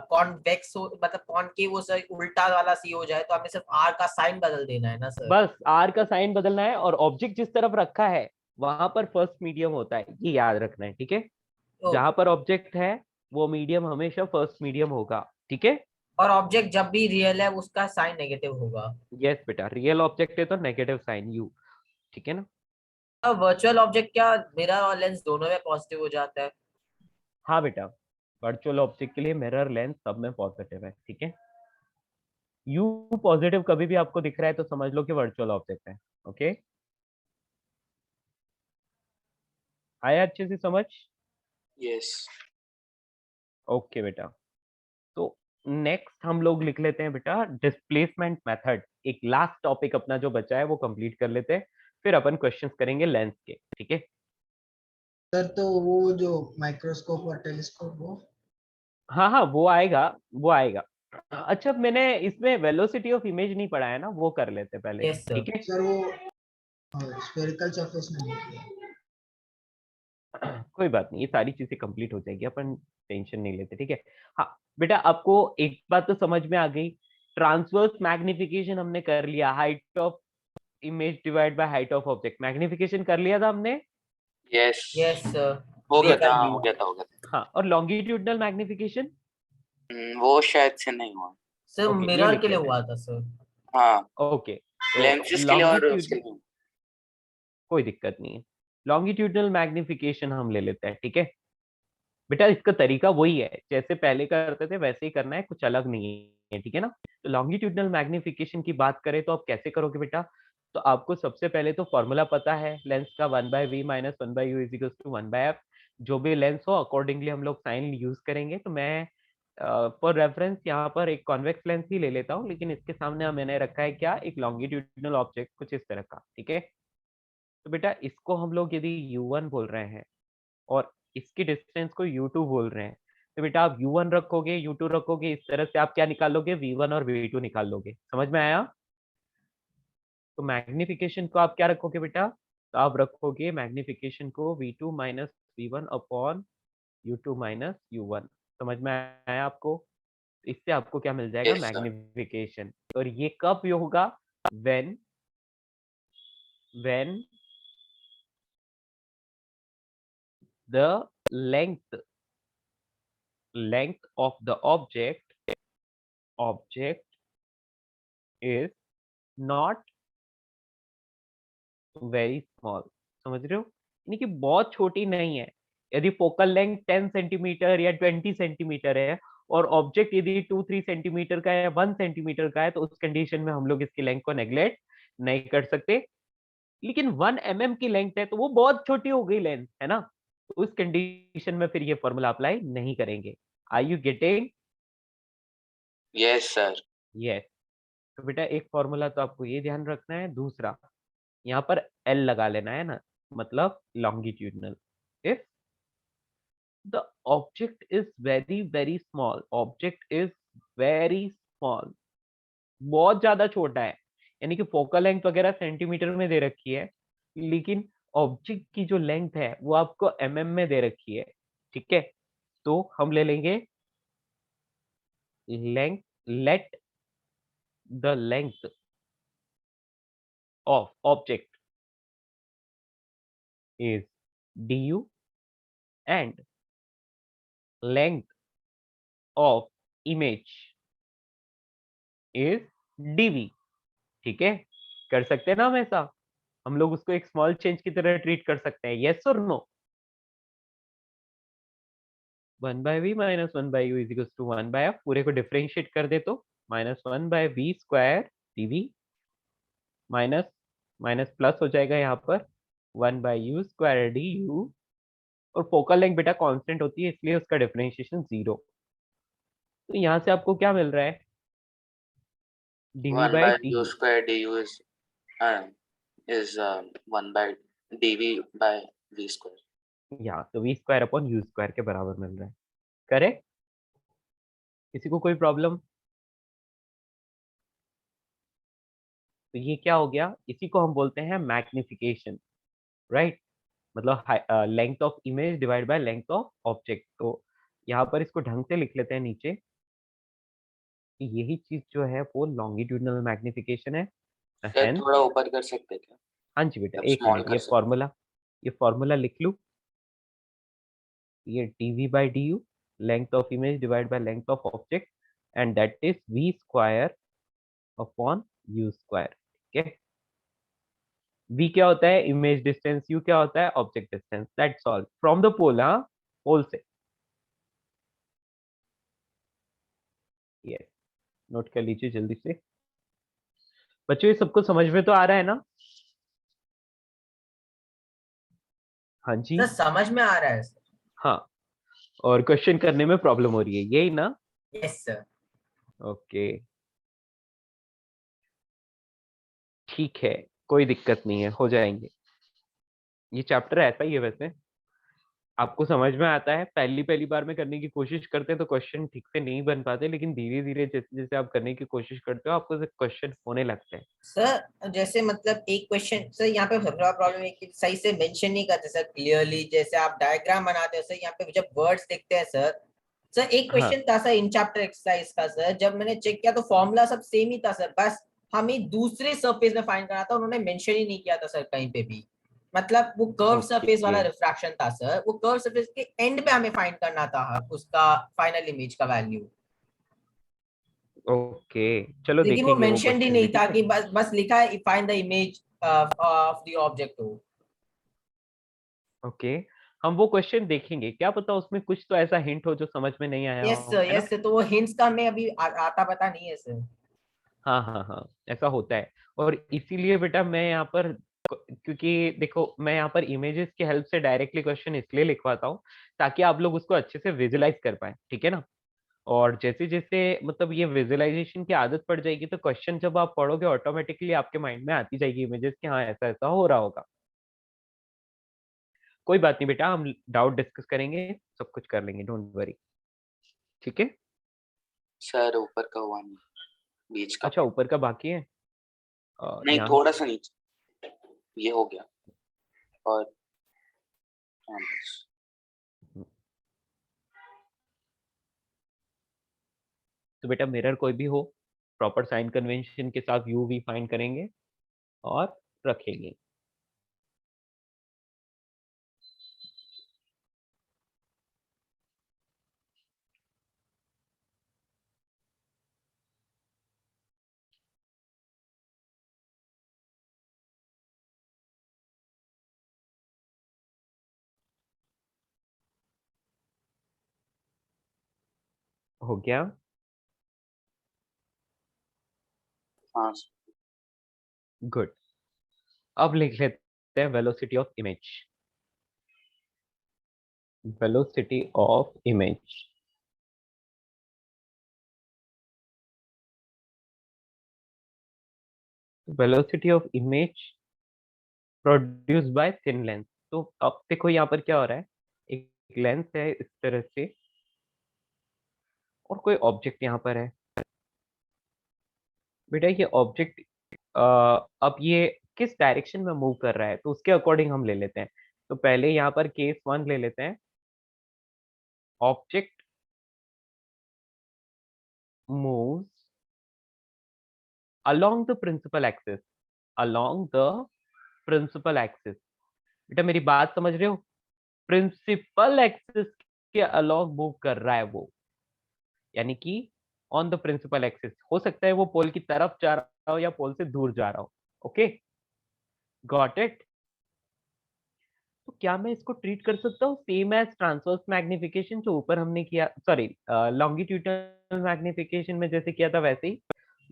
कॉन्वेक्स हो, मतलब कॉनकेव वो सर उल्टा वाला सी हो जाए, तो हमें सिर्फ आर का साइन बदल देना है ना सर। बस आर का साइन बदलना है और ऑब्जेक्ट जिस तरफ रखा है वहां पर फर्स्ट मीडियम होता है, ये याद रखना है, ठीक है। तो जहां पर ऑब्जेक्ट है वो मीडियम हमेशा फर्स्ट मीडियम होगा, ठीक है। और ऑब्जेक्ट जब भी रियल है उसका साइन नेगेटिव होगा। यस बेटा, रियल ऑब्जेक्ट है तो नेगेटिव साइन यू, ठीक है ना। वर्चुअल ऑब्जेक्ट क्या मिरर और लेंस दोनों में पॉजिटिव हो जाता है? हाँ बेटा, वर्चुअल ऑब्जेक्ट के लिए मिरर लेंस सब में पॉजिटिव है, ठीक है। यू पॉजिटिव कभी भी आपको दिख रहा है तो समझ लो कि वर्चुअल ऑब्जेक्ट है, ओके। आया अच्छे से समझ? यस। ओके बेटा, तो नेक्स्ट हम लोग लिख लेते हैं बेटा डिस्प्लेसमेंट मेथड। एक लास्ट टॉपिक अपना जो बचा है वो कंप्लीट कर लेते हैं, फिर अपन क्वेश्चंस करेंगे लेंस के, ठीक है। सर तो वो जो माइक्रोस्कोप और टेलीस्कोप वो हाँ हाँ वो आएगा, वो आएगा। अच्छा मैंने इसमें वेलोसिटी ऑफ इमेज नहीं पढ़ा है ना, वो कर लेते पहले, यस सर। ठीक है। सर वो स्फेरिकल सरफेस में नहीं है। कोई बात नहीं, ये सारी चीजें कंप्लीट हो जाएगी, अपन टेंशन नहीं लेते, ठीक है। हाँ बेटा आपको एक बात तो समझ में आ गई, ट्रांसवर्स मैग्निफिकेशन हमने कर लिया, height of image divide by height of object, magnification कर लिया था हमने। Yes yes sir. हो गया था, कर हाँ, ली। हो गया था, हो गया था। हाँ और लॉन्गिट्यूडनल मैग्निफिकेशन, वो शायद से नहीं हुआ। सर ओके ये मिरर लिख के लिए लेते हुआ था सर। हाँ, हैं। ओके तो लेंसेज के लिए और उसके लॉन्गिट्यूड, लिए। कोई दिक्कत नहीं है, लॉन्गिट्यूडनल मैग्निफिकेशन हम ले लेते हैं, ठीक है। बेटा इसका तरीका वही है, जैसे पहले करते थे वैसे ही करना है, कुछ अलग नहीं है, ठीक है ना। तो लॉन्गिट्यूडनल मैग्निफिकेशन की बात करें तो आप कैसे करोगे बेटा, तो आपको सबसे पहले तो फॉर्मूला पता है लेंस का, 1/v minus 1/u is equal to 1/f। जो भी लेंस हो अकॉर्डिंगली हम लोग साइन यूज करेंगे। तो मैं फॉर रेफरेंस यहाँ पर एक कॉन्वेक्स लेंस ही ले लेता हूँ, लेकिन इसके सामने मैंने रखा है क्या, एक लॉन्गिट्यूडनल ऑब्जेक्ट कुछ इस तरह का, ठीक है। तो बेटा इसको हम लोग यदि u1 बोल रहे हैं और इसकी डिस्टेंस को u2 बोल रहे हैं, तो बेटा आप u1 रखोगे u2 रखोगे, इस तरह से आप क्या निकाल लोगे, v1 और v2 निकाल लोगे, समझ में आया। तो मैग्निफिकेशन को आप क्या रखोगे बेटा, तो आप रखोगे मैग्निफिकेशन को v2 minus v1 upon u2 minus u1, समझ में आया आपको। इससे आपको क्या मिल जाएगा, यस सर। मैग्निफिकेशन। और ये कब होगा, when when the length of the object is not very small, समझ रहे हो, यानी कि बहुत छोटी नहीं है। यदि फोकल लेंथ 10 सेंटीमीटर या 20 सेंटीमीटर है और ऑब्जेक्ट यदि 2-3 सेंटीमीटर का है, 1 सेंटीमीटर का है, तो उस कंडीशन में हम लोग इसकी लेंथ को नेग्लेक्ट नहीं कर सकते। लेकिन 1 mm की लेंथ है तो वो बहुत छोटी हो गई लेंथ, है ना। तो उस कंडीशन में फिर ये फॉर्मूला अप्लाई नहीं करेंगे। Are you getting? Yes sir. Yes. तो बेटा एक फॉर्मूला तो आपको ये ध्यान रखना है, दूसरा यहाँ पर एल लगा लेना है ना, मतलब longitudinal. If the object is very very small, object is very small, बहुत ज्यादा छोटा है, यानी कि फोकल लेंथ वगैरह सेंटीमीटर में दे रखी है, लेकिन ऑब्जेक्ट की जो लेंथ है वो आपको एमएम में दे रखी है, ठीक है। तो हम ले लेंगे length, let the length of object is du and length of image is dv, ठीक है। कर सकते हैं ना हम ऐसा, हम लोग उसको एक स्मॉल चेंज की तरह ट्रीट कर सकते हैं, यस और no. 1/v minus 1/u is equal to 1/f, पूरे को डिफरेंशिएट कर दे तो minus 1/v square dv minus minus plus हो जाएगा यहाँ पर 1/u स्क्वायर du, और फोकल लेंथ बेटा कांस्टेंट होती है इसलिए उसका डिफरेंशिएशन 0। तो यहाँ से आपको क्या मिल रहा है, dv one by by d, u square d u is 1/dv/v square. यहाँ तो v square upon u square के बराबर मिल रहा है, करेक्ट। किसी को कोई प्रॉब्लम, तो ये क्या हो गया, इसी को हम बोलते हैं मैग्निफिकेशन, राइट। मतलब length of image divide by length of object. तो यहाँ पर इसको ढंग से लिख लेते हैं नीचे कि यही चीज जो है वो लॉन्गिट्यूडनल मैग्निफिकेशन है। सर हेंस, थोड़ा ऊपर कर सकते क्या, हाँ जी बेटा मतलब एक स्मॉल मिनट, कर सकते। ये फॉर्मूला लिख लूं, ये dv by du length of image divided by length of object and that is v square upon u square, ठीक है। v क्या होता है, इमेज डिस्टेंस, u क्या होता है, object distance, that's all from the pole, हाँ पोल से। यस, नोट कर लीजिए जल्दी से बच्चों, ये सबको समझ में तो आ रहा है ना। हाँ जी। सर समझ में आ रहा है सर। हाँ, और क्वेश्चन करने में प्रॉब्लम हो रही है, यही ना। Yes sir. ओके ठीक है, कोई दिक्कत नहीं है, हो जाएंगे। ये चैप्टर ऐसा ही है वैसे, आपको समझ में आता है? पहली पहली बार में करने की कोशिश करते हैं तो क्वेश्चन ठीक से नहीं बन पाते, लेकिन धीरे धीरे जैसे जैसे आप करने की कोशिश करते हो आपको क्वेश्चन होने लगते हैं। सर जैसे मतलब एक क्वेश्चन सर यहाँ पे सबसे बड़ा प्रॉब्लम है कि सही से मेंशन नहीं करते सर क्लियरली, जैसे आप डायग्राम बनाते हो सर यहाँ पे जब वर्ड्स दिखते हैं सर। सर एक हाँ क्वेश्चन था सर इन चैप्टर एक्सरसाइज का सर, जब मैंने चेक किया तो फॉर्मूला सब सेम ही था सर, बस हमें दूसरे सरफेस में फाइंड करना था, उन्होंने मेंशन ही नहीं किया था सर कहीं पे भी। मतलब वो कर्व सरफेस वाला ओके रिफ्रैक्शन था सर, वो कर्व सरफेस के एंड पे हमें फाइंड करना था उसका फाइनल इमेज का वैल्यू, ओके, चलो लेकिन वो देखेंगे वो मेंशन ही क्वेश्चन नहीं भी, था ठीक है। कि बस लिखा है find the image of the object हो। ओके, हम वो क्वेश्चन देखेंगे, क्या पता उसमें कुछ तो ऐसा हिंट हो जो समझ में नहीं आया यस हो, सर, है ना? यस सर, तो वो हिंट्स का हमें अभी आता पता नहीं है सर। हाँ हाँ हाँ, ऐसा होता है। और इसीलिए बेटा मैं यहाँ पर क्योंकि देखो मैं यहाँ पर इमेजेस की हेल्प से डायरेक्टली क्वेश्चन इसलिए लिखवाता हूँ ताकि आप लोग उसको अच्छे से विजुलाइज कर पाए, ठीक है ना? और जैसे जैसे मतलब ये विजुअलाइजेशन की आदत पड़ जाएगी तो क्वेश्चन जब आप पढ़ोगे ऑटोमेटिकली आपके माइंड में आती जाएगी इमेजेस कि हाँ ऐसा ऐसा हो रहा होगा। कोई बात नहीं बेटा, हम डाउट डिस्कस करेंगे, सब कुछ कर लेंगे, डोंट वरी, ठीक है? सर ऊपर का हुआ नहीं, बीच का। अच्छा ऊपर का बाकी है, नहीं, यहाँ थोड़ा सा नीचे, ये हो गया। और हाँ बस। तो बेटा मिरर कोई भी हो, प्रॉपर साइन कन्वेंशन के साथ यू वी फाइंड करेंगे और रखेंगे। हो गया? हाँ गुड। अब लिख लेते हैं velocity of image. Velocity of image, velocity of image produce by thin lens. तो अब देखो यहाँ पर क्या हो रहा है, एक लेंस है इस तरह से और कोई ऑब्जेक्ट यहाँ पर है। बेटा ये ऑब्जेक्ट अब ये किस डायरेक्शन में मूव कर रहा है तो उसके अकॉर्डिंग हम ले लेते हैं। तो पहले यहाँ पर केस 1 ले लेते हैं, object moves along the principal axis, along the principal axis। बेटा मेरी बात समझ रहे हो? प्रिंसिपल एक्सिस के अलॉन्ग मूव कर रहा है वो, यानी कि ऑन द प्रिंसिपल एक्सिस। हो सकता है वो पोल की तरफ जा रहा हो या पोल से दूर जा रहा हो। Okay, got it? तो क्या मैं इसको ट्रीट कर सकता हूँ सेम एज ट्रांसवर्स मैग्निफिकेशन जो ऊपर हमने किया, सॉरी लॉन्गिट्यूडनल मैग्निफिकेशन में जैसे किया था वैसे ही,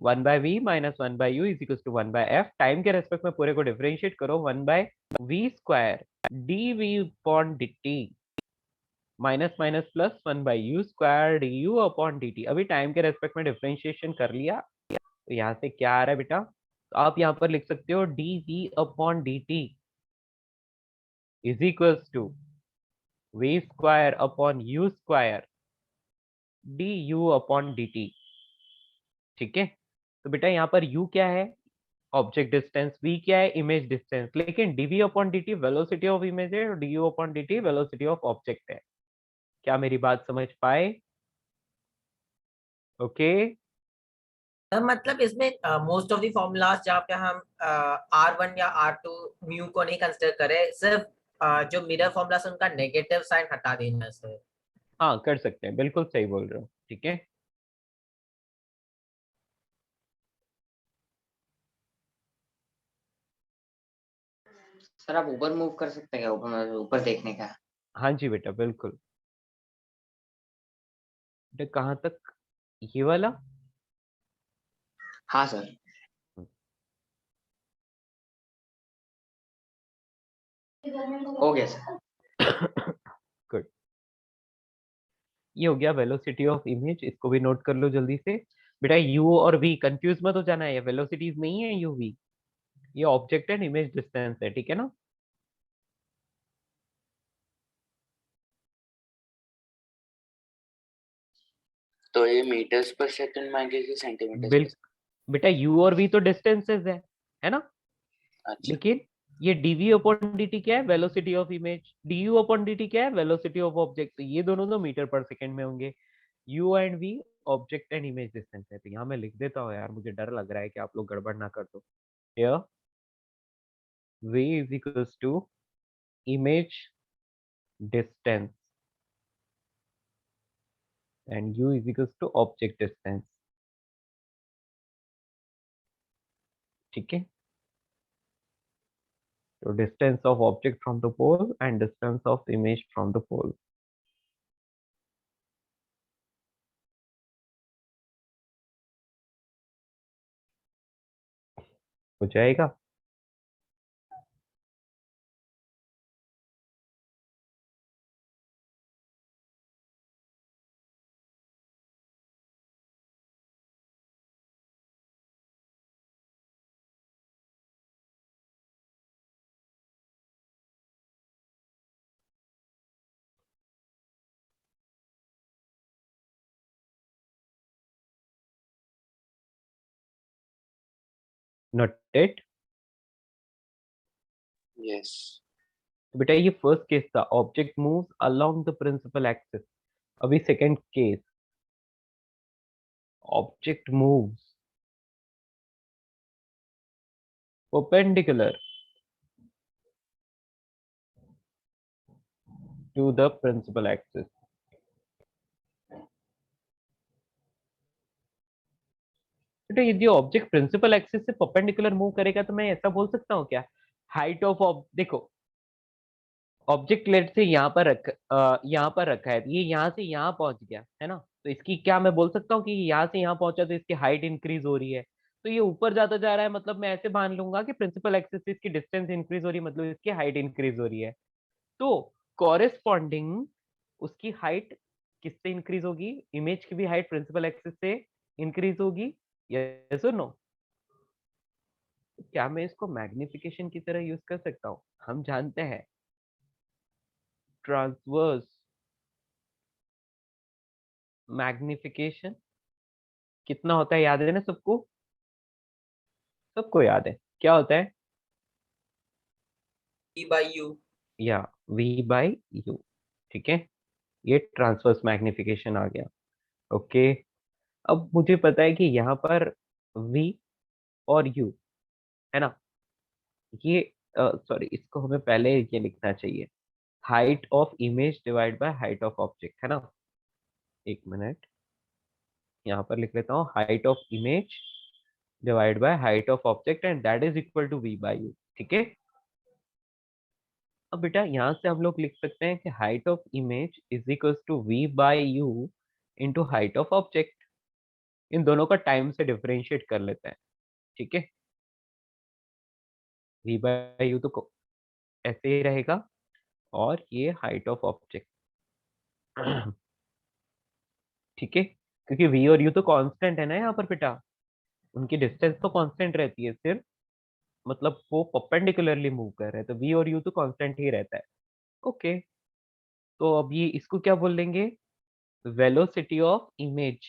1/v minus 1/u is equal to 1/f। Time के रेस्पेक्ट में पूरे को डिफरेंशिएट करो, 1/v square dv upon dt minus minus plus 1/u square du upon dt। अभी टाइम के रेस्पेक्ट में डिफरेंशिएशन कर लिया तो यहाँ से क्या आ रहा है बेटा, तो आप यहाँ पर लिख सकते हो dv upon dt is equals to v square upon u square du upon dt, ठीक है? तो बेटा यहाँ पर u क्या है, ऑब्जेक्ट डिस्टेंस, v क्या है, इमेज डिस्टेंस, लेकिन dv upon dt velocity of image है और du upon dt velocity of object है। क्या मेरी बात समझ पाए? ओके मतलब इसमें मोस्ट ऑफ द फॉर्मूलाज जहाँ पे हम R1 या R2 म्यू को नहीं कंसिडर करें, सिर्फ जो मिरर फॉर्मूला है उनका नेगेटिव साइन हटा देना है सर। हाँ कर सकते हैं, बिल्कुल सही बोल रहे हो, ठीक है। सर आप ऊपर मूव कर सकते हैं क्या, ऊपर ऊपर देखने का? हाँ जी बेटा बिल्कुल। बेटा कहाँ तक, ये वाला? हाँ सर। हो गया सर। गुड, ये हो गया वेलोसिटी ऑफ इमेज, इसको भी नोट कर लो जल्दी से। बेटा u और v कंफ्यूज मत हो जाना है, ये वेलोसिटीज नहीं है u v, ये ऑब्जेक्ट एंड इमेज डिस्टेंस है, ठीक है ना? तो ये मीटर्स पर सेकंड मांगे कि सेंटीमीटर? बेटा u और v तो डिस्टेंसेस है ना? अच्छा, लेकिन ये dv अपॉन dt क्या है? Velocity of image. du upon dt क्या है? Velocity of object. तो ये दोनों तो मीटर पर सेकंड में होंगे। u and v object and image distance है। तो यहाँ मैं लिख देता हूँ यार, मुझे डर लग रहा है कि आप लोग गड़बड़ ना कर दो। here v is equals to image distance and u is equals to object distance। ठीक है, तो distance of object from the pole and distance of image from the pole. हो जाएगा। नोटेड। यस। तो बेटा ये फर्स्ट केस था, object moves along the principal axis. अभी second case, object moves perpendicular to the principal axis। बेटा यदि object principal axis से परपेंडिकुलर मूव करेगा तो मैं ऐसा बोल सकता हूँ क्या? हाइट ऑफ देखो, ऑब्जेक्ट लेट से यहाँ पर रखा है, ये यहाँ से यहाँ पहुंच गया है ना, तो इसकी क्या मैं बोल सकता हूँ कि यहाँ से यहाँ पहुंचा तो इसकी हाइट इंक्रीज हो रही है। तो ये ऊपर जाता जा रहा है, मतलब मैं ऐसे मान लूंगा कि प्रिंसिपल एक्सिस से इसकी डिस्टेंस इंक्रीज हो रही है, मतलब इसकी हाइट इंक्रीज हो रही है। तो कॉरेस्पॉन्डिंग उसकी हाइट किससे इंक्रीज होगी? इमेज की भी हाइट प्रिंसिपल एक्सिस से इंक्रीज होगी। यस और नो? क्या मैं इसको मैग्निफिकेशन की तरह यूज कर सकता हूँ? हम जानते हैं ट्रांसवर्स मैग्निफिकेशन कितना होता है, याद है ना सबको? सबको याद है क्या होता है? v by u। या v बाई यू। ठीक है, ये ट्रांसवर्स मैग्निफिकेशन आ गया। ओके, अब मुझे पता है कि यहाँ पर v और u है ना, ये सॉरी, इसको हमें पहले ये लिखना चाहिए, height of image divide by height of object, है ना। एक मिनट, यहाँ पर लिख लेता हूँ, height of image divide by height of object and that is equal to v by u. ठीक है, अब बेटा यहाँ से हम लोग लिख सकते हैं कि height of image is equal to v by U into height of object. इन दोनों का टाइम से डिफरेंशिएट कर लेते हैं। ठीक है, v बाई यू तो ऐसे ही रहेगा और ये हाइट ऑफ ऑब्जेक्ट। ठीक है, क्योंकि v और u तो कांस्टेंट है ना यहाँ पर बेटा, उनकी डिस्टेंस तो कांस्टेंट रहती है, सिर्फ मतलब वो परपेंडिकुलरली मूव कर रहे हैं, तो v और u तो कांस्टेंट ही रहता है। ओके, तो अब ये इसको क्या बोल देंगे? Velocity of image,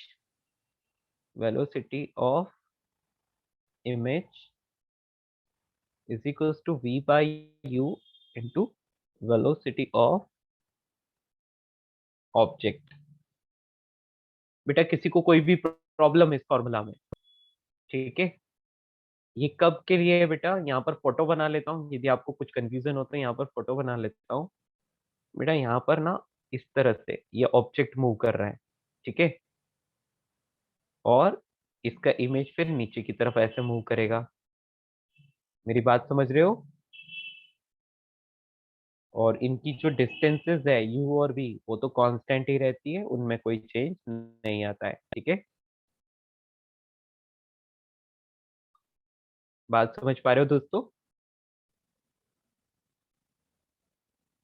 velocity of image is equals to v by u into velocity of object. बेटा किसी को कोई भी प्रॉब्लम इस फॉर्मूला में? ठीक है, ये कब के लिए है बेटा? यहाँ पर फोटो बना लेता हूँ, यदि आपको कुछ कंफ्यूजन हो तो यहाँ पर फोटो बना लेता हूँ। बेटा यहाँ पर ना इस तरह से ये ऑब्जेक्ट मूव कर रहा है, ठीक है, और इसका इमेज फिर नीचे की तरफ ऐसे मूव करेगा। मेरी बात समझ रहे हो? और इनकी जो डिस्टेंसेस है u और v वो तो कांस्टेंट ही रहती है, उनमें कोई चेंज नहीं आता है। ठीक है, बात समझ पा रहे हो दोस्तों?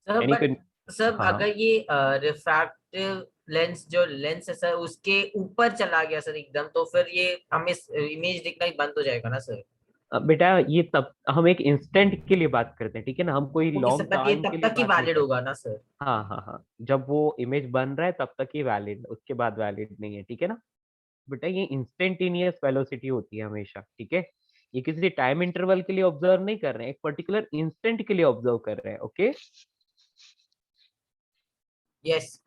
सर यानी बट सर हाँ, अगर ये रिफ्रैक्टिव लेंस जो लेंस है सर उसके ऊपर चला गया सर एकदम, तो फिर ये हमें इमेज दिखना ही बंद हो जाएगा ना सर? बेटा ये तब हम एक इंस्टेंट के लिए बात करते हैं, ठीक है ना, हम कोई ओके सर, लॉन्ग बट ये टाइम के तब लिए तक ही बात नहीं वैलिड करते। होगा ना सर? हाँ हाँ हाँ, जब वो इमेज बन रहा है तब तक ही वैलिड, उसके बाद वैलिड नहीं है, ठीक है ना। बेटा ये इंस्टेंटेनियस वेलोसिटी होती है हमेशा, ठीक है। ये किसी टाइम इंटरवल के लिए ऑब्जर्व नहीं कर रहे हैं, एक पर्टिकुलर इंस्टेंट के लिए ऑब्जर्व कर रहे हैं, ओके। यस।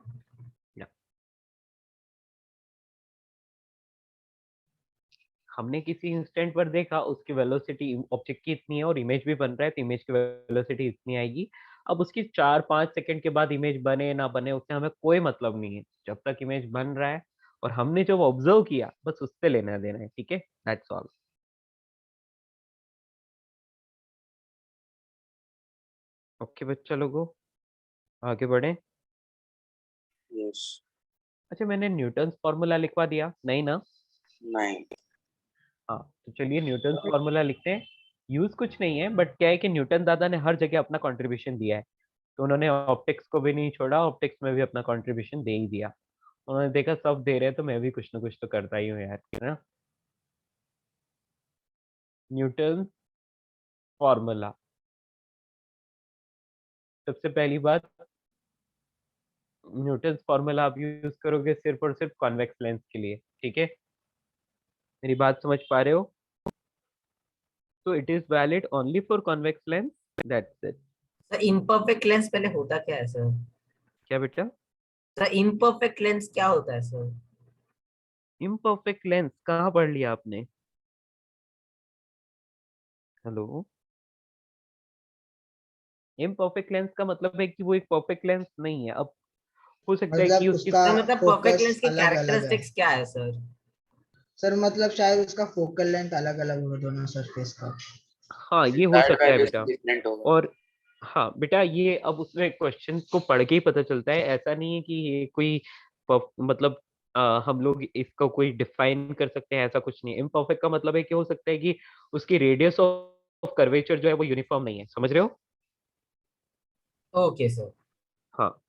हमने किसी इंस्टेंट पर देखा उसकी वेलोसिटी ऑब्जेक्ट की इतनी है और इमेज भी बन रहा है, तो इमेज की वेलोसिटी इतनी आएगी। अब उसकी 4-5 सेकंड के बाद इमेज बने ना बने उससे हमें कोई मतलब नहीं है, जब तक इमेज बन रहा है और हमने जो ऑब्जर्व किया बस उससे लेना देना है, ठीक है, दैट्स ऑल। ओके बच्चा लोगों, आगे बढ़े। यस। अच्छा मैंने न्यूटन्स फॉर्मूला लिखवा दिया नहीं ना? नहीं। हाँ तो चलिए न्यूटन्स फॉर्मूला लिखते हैं। यूज कुछ नहीं है, बट क्या है कि न्यूटन दादा ने हर जगह अपना कंट्रीब्यूशन दिया है, तो उन्होंने ऑप्टिक्स को भी नहीं छोड़ा, ऑप्टिक्स में भी अपना कंट्रीब्यूशन दे ही दिया। उन्होंने देखा सब दे रहे हैं तो मैं भी कुछ ना कुछ तो करता ही हूँ यार, है ना। न्यूटन फॉर्मूला, सबसे पहली बात, न्यूटन फॉर्मूला आप यूज करोगे सिर्फ और सिर्फ कॉन्वेक्स लेंस के लिए, ठीक है, मेरी बात समझ पा रहे हो? तो it is valid only for convex lens, that's it. Sir imperfect lens पहले होता क्या है सर? क्या बेटा? सर इम्परफेक्ट लेंस क्या होता है सर? इम्परफेक्ट लेंस कहाँ पढ़ लिया आपने? हेलो, इम्परफेक्ट लेंस का मतलब है कि वो एक परफेक्ट लेंस नहीं है। अब हो सकता है कि मतलब उसकी उसका सर मतलब परफेक्ट फोकस लेंस की अलग अलग है। कैरेक्टरिस्टिक्स क्या है सर? सर मतलब शायद उसका फोकल लेंथ अलग अलग हो दोनों सरफेस का। हाँ ये हो रिक्वायर्ड सकता है वैल्यूज बेटा। डिफरेंट होगा। और हाँ बेटा ये अब उसमें क्वेश्चन को पढ़ के ही पता चलता है, ऐसा नहीं है कि ये कोई मतलब हम लोग इसको कोई डिफाइन कर सकते हैं, ऐसा कुछ नहीं है। इम्परफेक्ट का मतलब है कि हो सकता है कि उसकी रेडियस ऑफ कर्वेचर जो है वो यूनिफॉर्म नहीं है, समझ रहे हो? Okay sir. हाँ,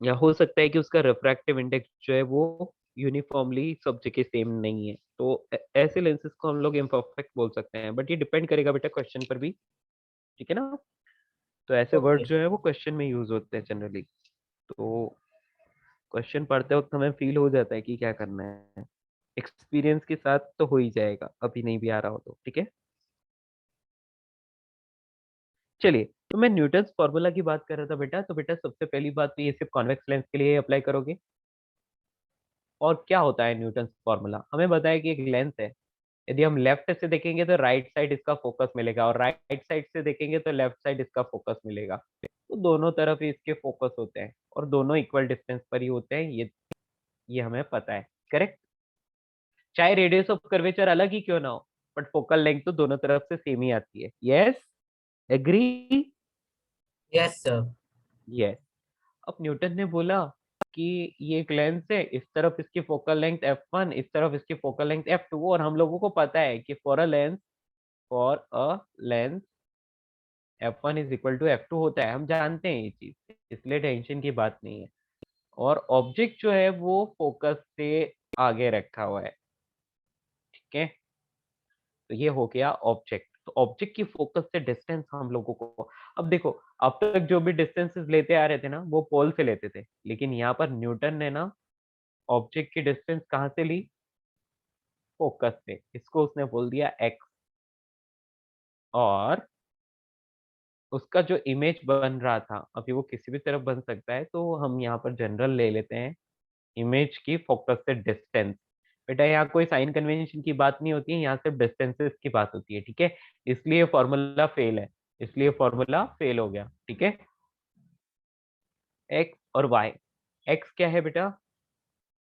या हो सकता है कि उसका रिफ्रैक्टिव इंडेक्स जो है वो यूनिफॉर्मली सब जगह सेम नहीं है, तो ऐसे लेंसेज को हम लोग इम्परफेक्ट बोल सकते हैं, बट ये डिपेंड करेगा बेटा क्वेश्चन पर भी, ठीक है ना। तो ऐसे वर्ड ओके जो है वो क्वेश्चन में यूज होते हैं जनरली, तो क्वेश्चन पढ़ते वक्त हमें फील हो जाता है कि क्या करना है, एक्सपीरियंस के साथ तो हो ही जाएगा, अभी नहीं भी आ रहा हो तो, ठीक है। चलिए, तो मैं न्यूटन्स फॉर्मूला की बात कर रहा था बेटा, तो बेटा सबसे पहली बात तो ये सिर्फ कॉन्वेक्स लेंस के लिए अप्लाई करोगे। और क्या होता है न्यूटन्स फॉर्मूला, हमें बताया कि एक लेंस है, यदि हम लेफ्ट से देखेंगे तो राइट साइड इसका फोकस मिलेगा और राइट साइड से देखेंगे तो लेफ्ट साइड इसका फोकस मिलेगा, तो दोनों तरफ ही इसके फोकस होते हैं और दोनों इक्वल डिस्टेंस पर ही होते हैं, ये हमें पता है, करेक्ट। चाहे रेडियस ऑफ कर्वेचर अलग ही क्यों ना हो, बट फोकल लेंथ तो दोनों तरफ से सेम ही आती है, yes, agree, yes sir. Yes. अब न्यूटन ने बोला कि ये एक लेंस है, इस तरफ इसकी फोकल लेंथ f1, इस तरफ इसकी फोकल लेंथ f2, और हम लोगों को पता है कि for a lens f1 is equal to f2 होता है, हम जानते हैं ये चीज, इसलिए टेंशन की बात नहीं है। और ऑब्जेक्ट जो है वो फोकस से आगे रखा हुआ है, ठीक है, तो ये हो गया ऑब्जेक्ट। तो ऑब्जेक्ट की फोकस से डिस्टेंस हम लोगों को, अब देखो अब तक जो भी डिस्टेंसेस लेते आ रहे थे ना वो पोल से लेते थे, लेकिन यहाँ पर न्यूटन ने ना ऑब्जेक्ट की डिस्टेंस कहाँ से ली, फोकस से, इसको उसने बोल दिया एक्स। और उसका जो इमेज बन रहा था, अभी वो किसी भी तरफ बन सकता है, तो हम यहाँ पर जनरल ले लेते हैं, इमेज की फोकस से डिस्टेंस। बेटा यहाँ कोई साइन कन्वेंशन की बात नहीं होती है, यहाँ सिर्फ डिस्टेंसेस की बात होती है, ठीक है, इसलिए फॉर्मूला फेल है, इसलिए फॉर्मूला फेल हो गया, ठीक है। एक्स और वाई, एक्स क्या है बेटा?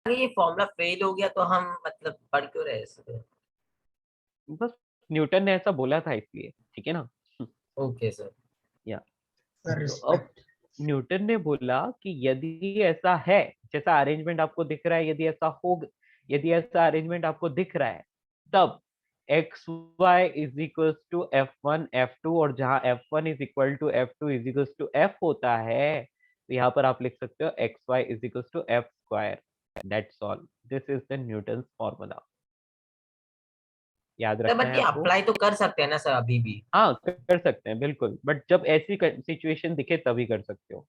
अगर ये फॉर्मूला फेल हो गया तो हम मतलब पढ़ क्यों रहे इसको? बस न्यूटन ने ऐसा बोला था इसलिए, ठीक है ना। Okay sir. या सर तो अब रिस्पेक्ट। न्यूटन ने बोला कि यदि ऐसा है, जैसा अरेंजमेंट आपको दिख रहा है, यदि ऐसा अरेंजमेंट आपको दिख रहा है, तब x y is equal to F1 F2, और जहां F1 is equal to F2 is equal to F होता है, तो यहाँ पर आप लिख सकते हो x y is equal to F square, that's all, this is the Newton formula. याद सर रखना बट है ये आपको। अप्लाई तो कर सकते हैं ना सर अभी भी? हाँ कर सकते हैं बिल्कुल, बट जब ऐसी सिचुएशन दिखे तभी कर सकते हो,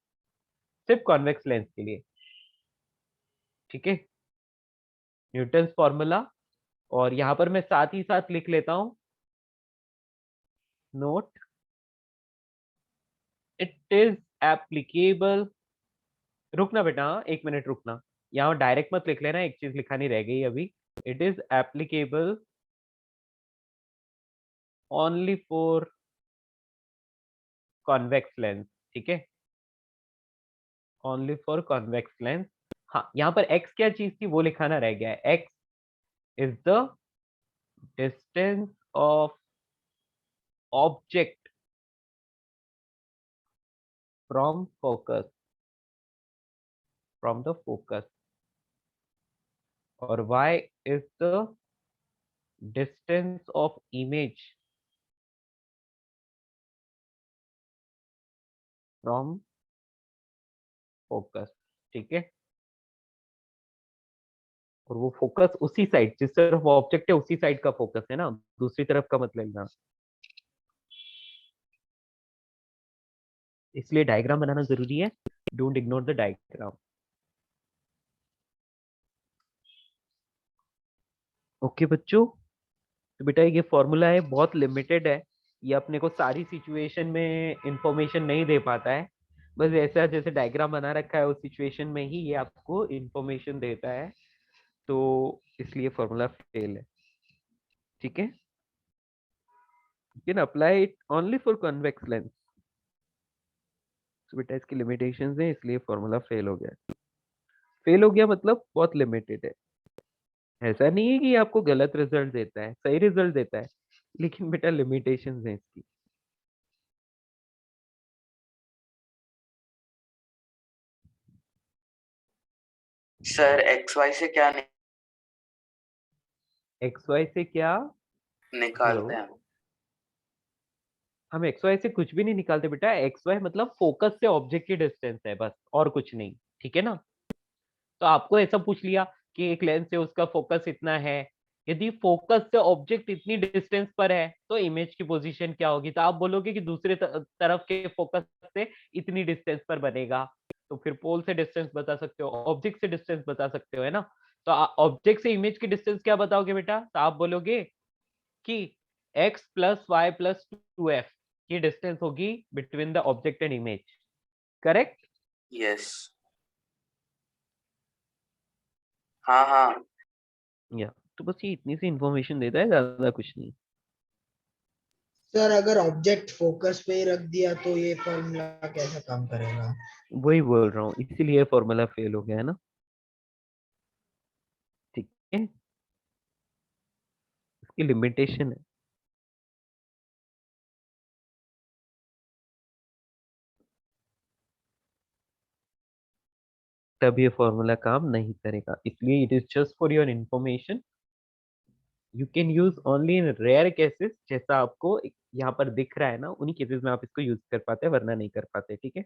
सिर्फ कॉन्वेक्स लेंस के लिए। ठीक है, न्यूटन्स फॉर्मूला, और यहाँ पर मैं साथ ही साथ लिख लेता हूं नोट, इट इज एप्लीकेबल। रुकना बेटा, हाँ, 1 मिनट रुकना, यहाँ डायरेक्ट मत लिख लेना, एक चीज लिखानी रह गई अभी। It is applicable only for convex lens. ठीक है, ओनली फॉर कॉन्वेक्स लेंस। हाँ, यहाँ पर x क्या चीज थी वो लिखाना रह गया है। x is the distance of object from focus, from the focus, और y is the distance of image from focus. ठीक है, और वो फोकस उसी साइड, जिस तरफ ऑब्जेक्ट है उसी साइड का फोकस है ना, दूसरी तरफ का मत लेना। इसलिए डायग्राम बनाना जरूरी है, don't ignore the diagram. Okay बच्चों, तो बेटा ये फॉर्मूला है, बहुत लिमिटेड है, ये अपने को सारी सिचुएशन में इंफॉर्मेशन नहीं दे पाता है, बस ऐसा जैसे डायग्राम बना रखा है उस सिचुएशन में ही ये आपको इंफॉर्मेशन देता है, तो इसलिए फॉर्मूला फेल है। ठीक है, you can apply it only for convex lens. तो बेटा इसकी लिमिटेशंस है, इसलिए फॉर्मूला फेल हो गया। फेल हो गया मतलब बहुत लिमिटेड है, ऐसा नहीं है कि आपको गलत रिजल्ट देता है, सही रिजल्ट देता है, लेकिन बेटा लिमिटेशंस है इसकी। सर एक्स वाई से क्या एक्स वाई से क्या? निकालते हेलो, हैं? हम एक्स वाई से कुछ भी नहीं निकालते बेटा, एक्स वाई मतलब फोकस से ऑब्जेक्ट की डिस्टेंस है बस, और कुछ नहीं। ठीक है ना, तो आपको ऐसा पूछ लिया कि एक लेंस से उसका फोकस इतना है, यदि फोकस से ऑब्जेक्ट इतनी डिस्टेंस पर है तो इमेज की पोजीशन क्या होगी, तो आप बोलोगे कि दूसरे तरफ के फोकस से इतनी डिस्टेंस पर बनेगा, तो फिर पोल से डिस्टेंस बता सकते हो, ऑब्जेक्ट से डिस्टेंस बता सकते हो, है ना। तो ऑब्जेक्ट से इमेज की डिस्टेंस क्या बताओगे बेटा, तो आप बोलोगे कि x plus Y plus 2f की डिस्टेंस होगी between the object and image. Correct? Yes. हाँ हाँ। या तो बस ये इतनी सी इंफॉर्मेशन देता है, ज्यादा कुछ नहीं। सर अगर ऑब्जेक्ट फोकस पे ही रख दिया तो ये फॉर्मूला कैसा काम करेगा? वही बोल रहा हूँ, इसीलिए फॉर्मूला फेल हो गया है ना। ठीक है, इसकी लिमिटेशन है। तब ये फॉर्मूला काम नहीं करेगा, इसलिए it is just for your information, you can use only in rare cases, जैसा आपको यहाँ पर दिख रहा है ना, उन्हीं केसेस में आप इसको यूज कर पाते हैं, वरना नहीं कर पाते। ठीक है,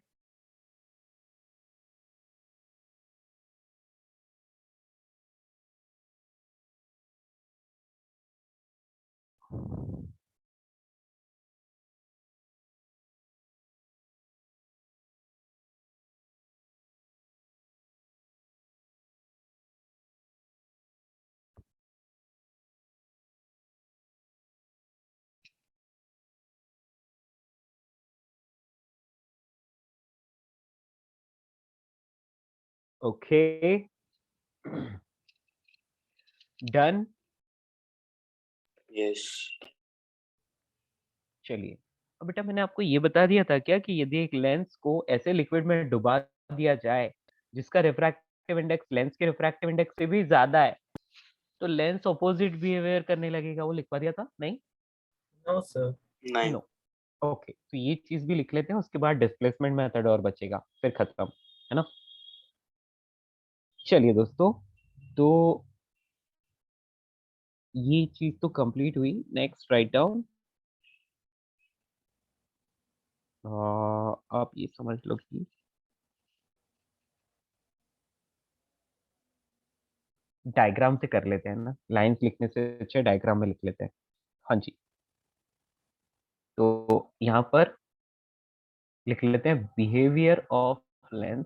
ओके, डन। यस। चलिए, अब बेटा मैंने आपको ये बता दिया था क्या कि यदि एक लेंस को ऐसे लिक्विड में डुबा दिया जाए जिसका रिफ्रैक्टिव इंडेक्स लेंस के रिफ्रैक्टिव इंडेक्स से भी ज्यादा है, तो लेंस ऑपोजिट बिहेवियर करने लगेगा, वो लिखवा दिया था नहीं? No sir. नहीं। नो। ओके, तो ये चीज भी लिख लेते हैं, उसके बाद डिस्प्लेसमेंट मेथड और बचेगा, फिर खत्म, है ना। चलिए दोस्तों, तो ये चीज तो कंप्लीट हुई। नेक्स्ट राइट डाउन, आप ये समझ लो कि डायग्राम से कर लेते हैं ना, लाइंस लिखने से अच्छा डायग्राम में लिख लेते हैं। हाँ जी, तो यहाँ पर लिख लेते हैं behaviour of lens,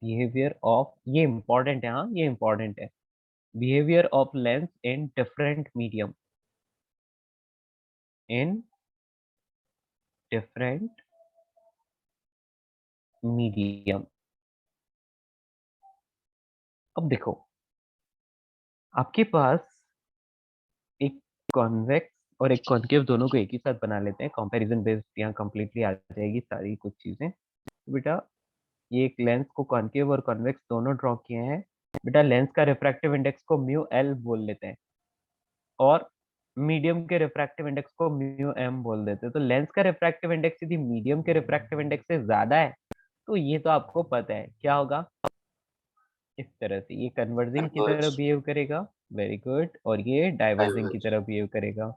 behaviour of, ये इंपॉर्टेंट है, हाँ ये इंपॉर्टेंट है, behaviour of lens in different medium, in different medium. अब देखो, आपके पास एक कॉन्वेक्स और एक कॉन्केव दोनों को एक ही साथ बना लेते हैं, कंपैरिजन बेस्ड यहाँ कंप्लीटली आ जाएगी सारी कुछ चीजें। तो बेटा ये एक लेंस को कॉन्केव और कॉन्वेक्स दोनों ड्रॉ किए हैं। बेटा लेंस का रिफ्रैक्टिव इंडेक्स को म्यू एल बोल लेते हैं और मीडियम के रिफ्रैक्टिव इंडेक्स को म्यू एम बोल देते हैं। तो लेंस का रिफ्रैक्टिव इंडेक्स यदि मीडियम के रिफ्रैक्टिव इंडेक्स से ज्यादा है तो ये तो आपको पता है क्या होगा, इस तरह से ये कन्वर्जिंग की तरह Converge, बिहेव करेगा, वेरी गुड, और ये डाइवर्जिंग की diverge. तरह बिहेव करेगा,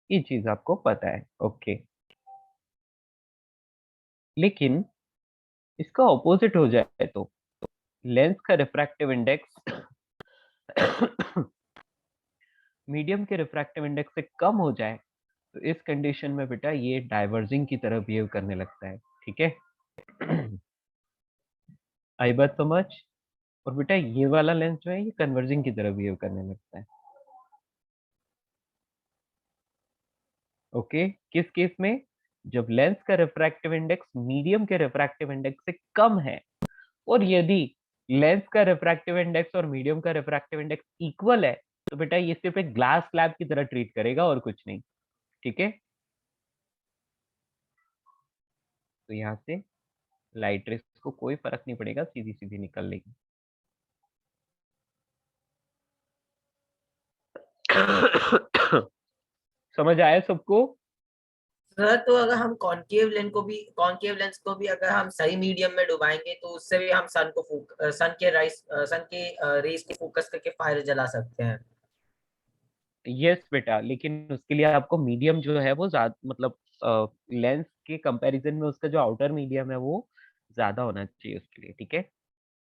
ये चीज आपको पता है, ओके। लेकिन इसका ऑपोजिट हो जाए तो लेंस का रिफ्रैक्टिव इंडेक्स मीडियम के रिफ्रैक्टिव इंडेक्स से कम हो जाए तो इस कंडीशन में बेटा ये डाइवर्जिंग की तरह बिहेव करने लगता है, ठीक है। आई बात समझ। और बेटा ये वाला लेंस जो है ये कन्वर्जिंग की तरह बिहेव करने लगता है, ओके। किस केस में, जब लेंस का रिफ्रैक्टिव इंडेक्स मीडियम के रिफ्रैक्टिव इंडेक्स से कम है और यदि लेंस का रिफ्रैक्टिव इंडेक्स और मीडियम का रिफ्रैक्टिव इंडेक्स इक्वल है तो बेटा ये सिर्फ एक ग्लास स्लैब की तरह ट्रीट करेगा और कुछ नहीं, ठीक है। तो यहाँ से लाइट रेस को कोई फर्क नहीं पड़ेगा, सीधी सीधी निकल लेगी। समझ आया सबको? सर तो अगर हम कॉन्केव लेंस को भी अगर हम सही मीडियम में डुबाएंगे तो उससे भी हम सन के रेस को फोकस करके फायर जला सकते हैं। यस बेटा, लेकिन उसके लिए आपको मीडियम जो है वो ज्यादा, मतलब लेंस के कंपैरिजन में उसका जो आउटर मीडियम है वो ज्यादा होना चाहिए उसके लिए, ठीक है।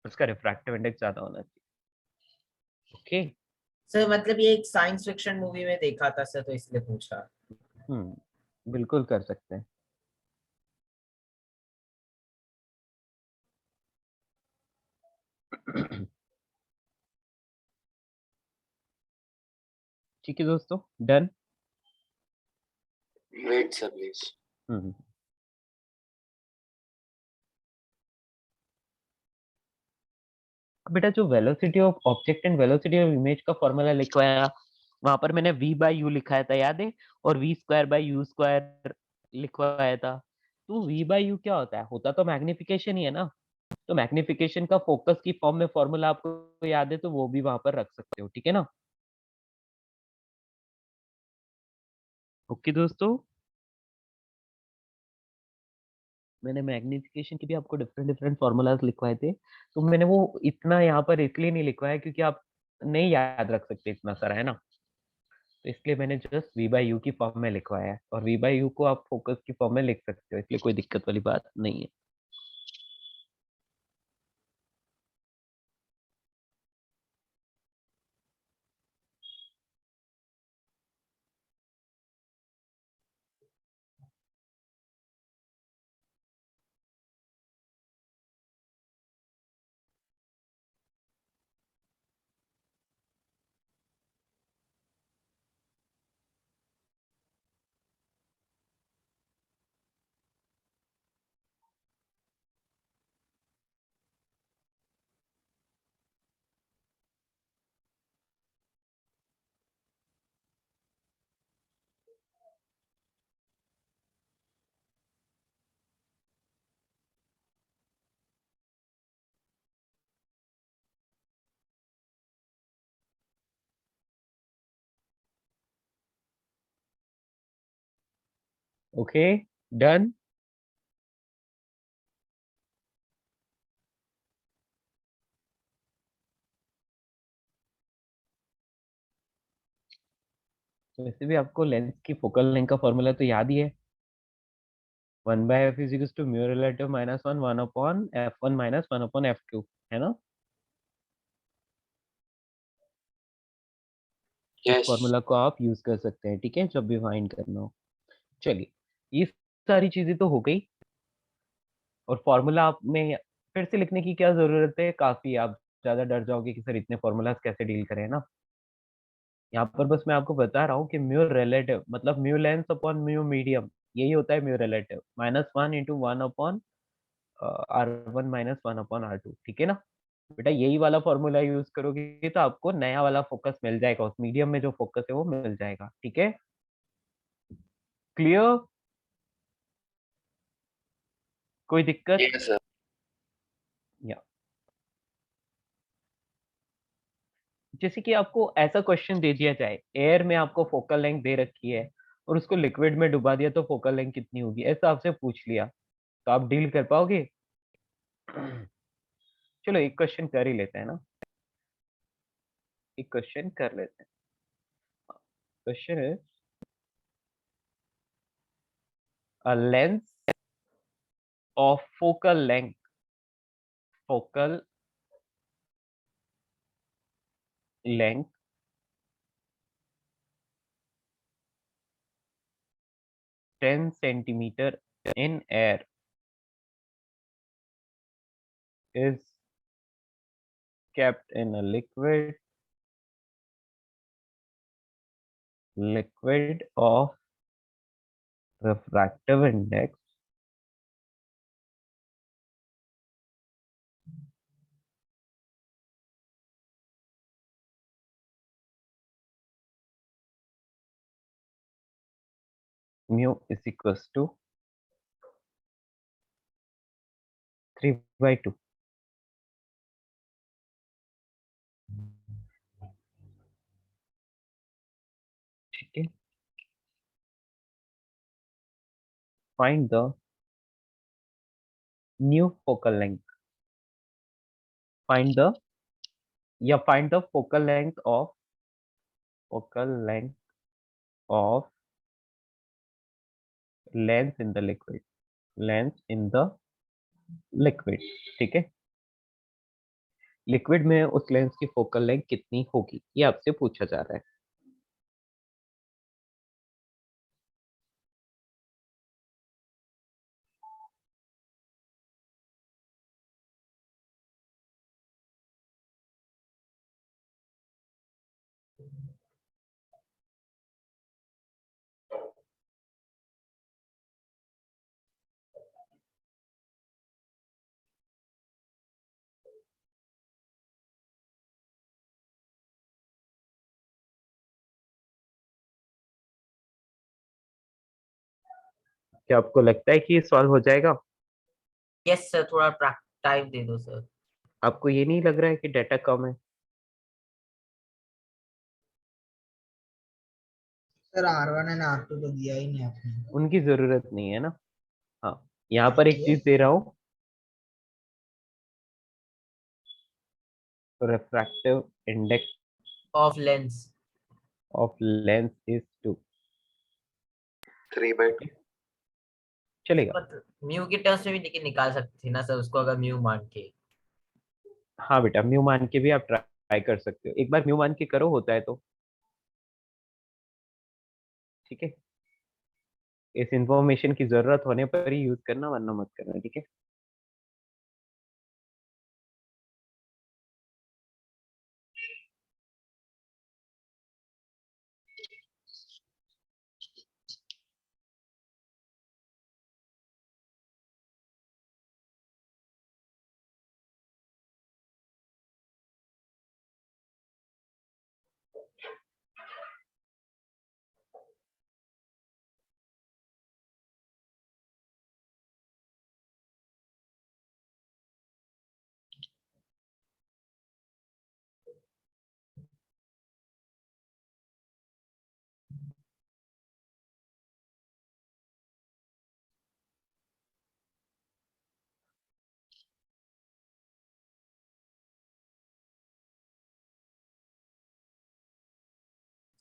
उसका रिफ्रैक्टिव इंडेक्स ज्यादा होना चाहिए, ओके। सर मतलब ये एक साइंस फिक्शन मूवी में देखा था सर, तो इसलिए पूछा। बिल्कुल कर सकते हैं। ठीक है दोस्तों, डन। Wait, sir, please. बेटा जो velocity of object and velocity of image का फॉर्मूला लिखवाया, वहां पर मैंने v बाई यू लिखा था, याद है, और v square by you square लिखवाया था। तो v बाई यू क्या होता है, होता तो मैग्निफिकेशन ही है ना। तो मैग्निफिकेशन का फोकस की फॉर्म में फॉर्मूला आपको याद है तो वो भी वहां पर रख सकते हो, ठीक है ना। ओके दोस्तों, मैंने मैग्निफिकेशन के भी आपको डिफरेंट डिफरेंट फॉर्मूलाज लिखवाए थे, तो मैंने वो इतना यहाँ पर इसलिए नहीं लिखवाया क्योंकि आप नहीं याद रख सकते इतना सारा, है ना। तो इसलिए मैंने जस्ट v बाई यू की फॉर्म में लिखवाया है, और v बाई यू को आप फोकस की फॉर्म में लिख सकते हो, इसलिए कोई दिक्कत वाली बात नहीं है। Okay, done. तो वैसे भी आपको लेंस की फोकल लेंथ का फॉर्मूला तो याद ही है, 1/f is equal to mu relative minus 1 upon f1 minus 1 upon f2, है ना। इस यस फॉर्मूला को आप यूज कर सकते हैं, ठीक है, जब भी फाइंड करना हो। चलिए, ये सारी चीजें तो हो गई। और फॉर्मूला आप में फिर से लिखने की क्या जरूरत है, काफी आप ज्यादा डर जाओगे कि सर इतने फॉर्मूलाज कैसे डील करें ना। यहाँ पर बस मैं आपको बता रहा हूँ कि म्यू रिलेटिव मतलब mu lens upon mu medium, यही होता है mu relative, -1 × 1 upon R1 - 1 upon R2, ठीक है ना। बेटा यही वाला फॉर्मूला यूज करोगे तो आपको नया वाला फोकस मिल जाएगा, उस मीडियम में जो फोकस है वो मिल जाएगा, ठीक है। क्लियर, कोई दिक्कत? Yes sir. या जैसे कि आपको ऐसा क्वेश्चन दे दिया जाए, एयर में आपको फोकल लेंथ दे रखी है और उसको लिक्विड में डुबा दिया तो फोकल लेंथ कितनी होगी, ऐसा आपसे पूछ लिया, तो आप डील कर पाओगे? चलो एक क्वेश्चन कर ही लेते हैं ना, एक क्वेश्चन कर लेते हैं। क्वेश्चन है a length of focal length 10 centimeter in air is kept in a liquid of refractive index mu is equals to 3/2। ठीक है, find the new focal length, find the find the focal length of lens in the liquid, ठीक है। Liquid में उस lens की focal length कितनी होगी, ये आपसे पूछा जा रहा है। क्या आपको लगता है कि ये सॉल्व हो जाएगा? यस सर, थोड़ा टाइम दे दो सर। आपको ये नहीं लग रहा है कि डाटा कम है? सर R1 एंड R2 तो दिया ही नहीं आपने। उनकी जरूरत नहीं है ना। हाँ, यहाँ पर एक ओके। चीज दे रहा हूँ, refractive index of lens of lens is 2, 3/2। चलेगा। मतलब म्यू के टर्म्स में भी लेकिन निकाल सकते थे ना सर उसको, अगर म्यू मान के। हाँ बेटा, म्यू मान के भी आप ट्राई कर सकते हो, एक बार म्यू मान के करो, होता है तो ठीक है। इस इंफॉर्मेशन की जरूरत होने पर ही यूज करना, वरना मत करना, ठीक है।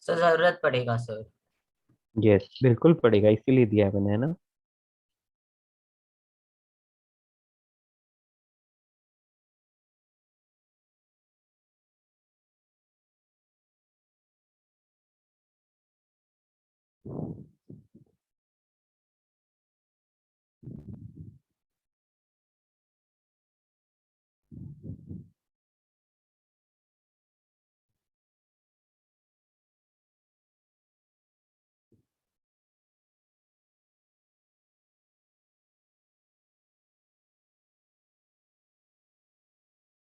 सर जरूरत पड़ेगा सर। यस, बिल्कुल पड़ेगा, इसीलिए दिया है मैंने, है ना।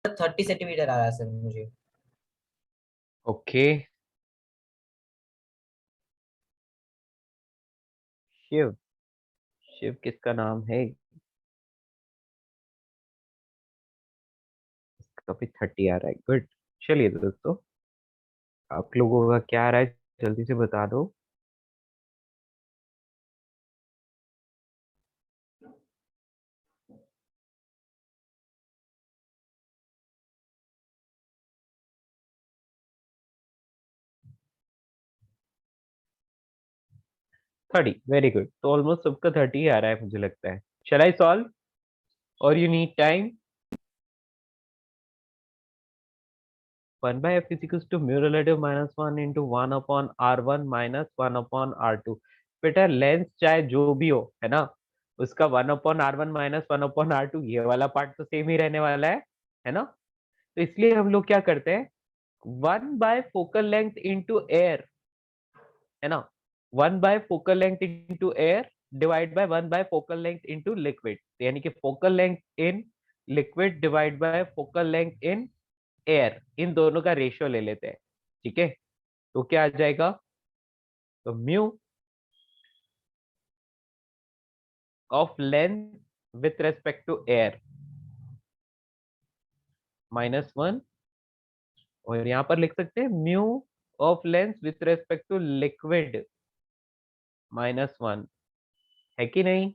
30 सेंटीमीटर आ रहा है सर मुझे। ओके, शिव, शिव किसका नाम है? इसका भी 30 आ रहा है। गुड। चलिए दोस्तों, आप लोगों का क्या आ रहा है, जल्दी से बता दो। Thirty, very good. तो ऑलमोस्ट सबका 30 आ रहा है मुझे लगता है। शल आई सॉल्व और you need time? 1/f is equals to mu relative minus 1 into 1 upon r1 minus 1 upon r2। बेटा लेंथ चाहे जो भी हो, है ना, उसका 1 upon r1 minus 1 upon r2 ये वाला पार्ट तो सेम ही रहने वाला है ना। तो इसलिए हम लोग क्या करते हैं, 1 by focal length into air, है ना, 1 by focal length into air divide by 1 by focal length into liquid, यानी कि focal length in liquid divide by focal length in air, इन दोनों का रेशियो ले लेते हैं। ठीक है, तो क्या आ जाएगा, तो mu of length with respect to air -1, और यहां पर लिख सकते हैं mu of length with respect to liquid -1, है कि नहीं?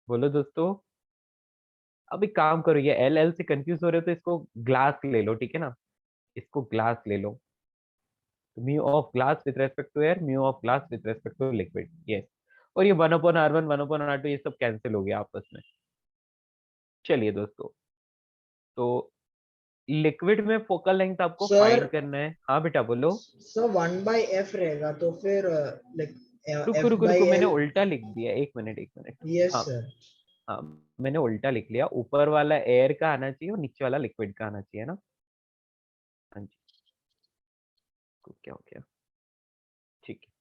बोलो दोस्तों। अब एक काम करो, ये एल एल से कंफ्यूज हो रहे हो तो इसको ग्लास ले लो, ठीक है ना, इसको ग्लास ले लो। Mu of glass with respect to air, mu of glass with respect to liquid, yes. और ये 1/r1 1/r2 ये सब कैंसिल हो गया आपस में। चलिए दोस्तों, तो लिक्विड में फोकल लेंथ आपको सर फाइंड करना है। हाँ बेटा बोलो। सर 1/f रहेगा तो फिर लाइक रुको f रुको by रुको, मैंने l। उल्टा लिख दिया, एक मिनट एक मिनट। यस हाँ सर। हाँ, मैंने उल्टा लिख लिया, ऊपर वाला एयर का आना चाहिए और नीचे वाला लिक्विड का आना चाहिए ना। हाँ जी, तो क्या हो गया, ठीक है,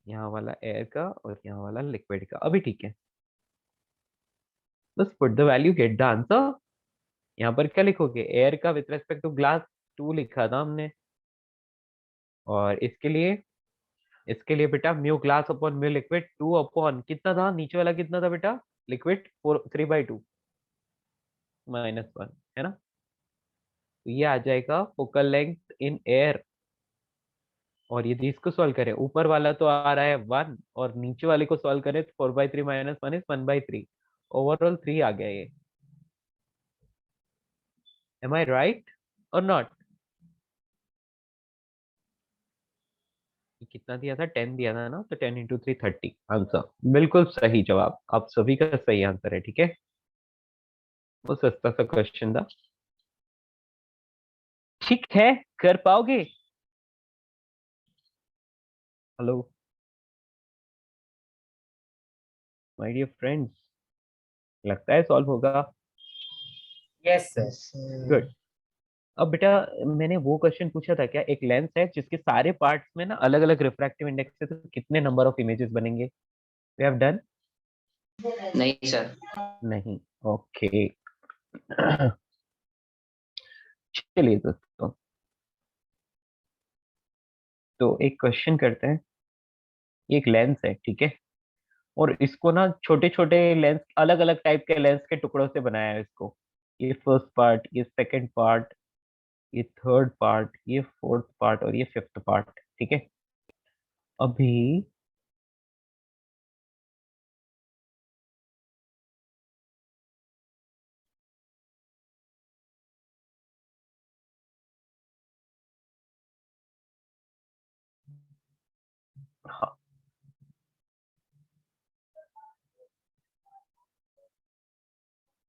यहाँ वाला एयर का और यहाँ वाला लिक्विड का, अभी ठीक है। बस put the value, get the answer. यहाँ पर क्या लिखोगे, एयर का विथ रेस्पेक्ट टू ग्लास 2 लिखा था हमने, और इसके लिए बेटा mu glass upon mu liquid 2 upon कितना था, नीचे वाला कितना था बेटा, लिक्विड 3/2 -1, है ना। तो ये आ जाएगा फोकल लेंथ इन एयर, और यदि इसको सॉल्व करें, ऊपर वाला तो आ रहा है 1 और नीचे वाले को सॉल्व करें तो 4/3 -1 इज 1/3, ओवरऑल 3 आ गया ये। एम आई राइट और नॉट? कितना दिया था, 10 दिया था ना, तो 10 इंटू 3 30 आंसर, बिल्कुल सही जवाब, आप सभी का सही आंसर है। ठीक है, वो सस्ता सा क्वेश्चन था। ठीक है, कर पाओगे? हेलो माय डियर फ्रेंड्स, लगता है सॉल्व होगा। Yes sir. Yes sir. Good. अब बेटा, मैंने वो क्वेश्चन पूछा था क्या, एक लेंस है जिसके सारे पार्ट्स में ना अलग अलग रिफ्रैक्टिव इंडेक्स है, तो कितने नंबर ऑफ इमेजेस बनेंगे? We have done? नहीं सर। नहीं, ओके। चलिए दोस्तों, तो एक क्वेश्चन करते हैं। ये एक लेंस है, ठीक है, और इसको ना छोटे छोटे लेंस, अलग अलग टाइप के लेंस के टुकड़ों से बनाया है इसको। ये फर्स्ट पार्ट, ये सेकंड पार्ट, ये थर्ड पार्ट, ये फोर्थ पार्ट और ये फिफ्थ पार्ट, ठीक है। अभी हाँ,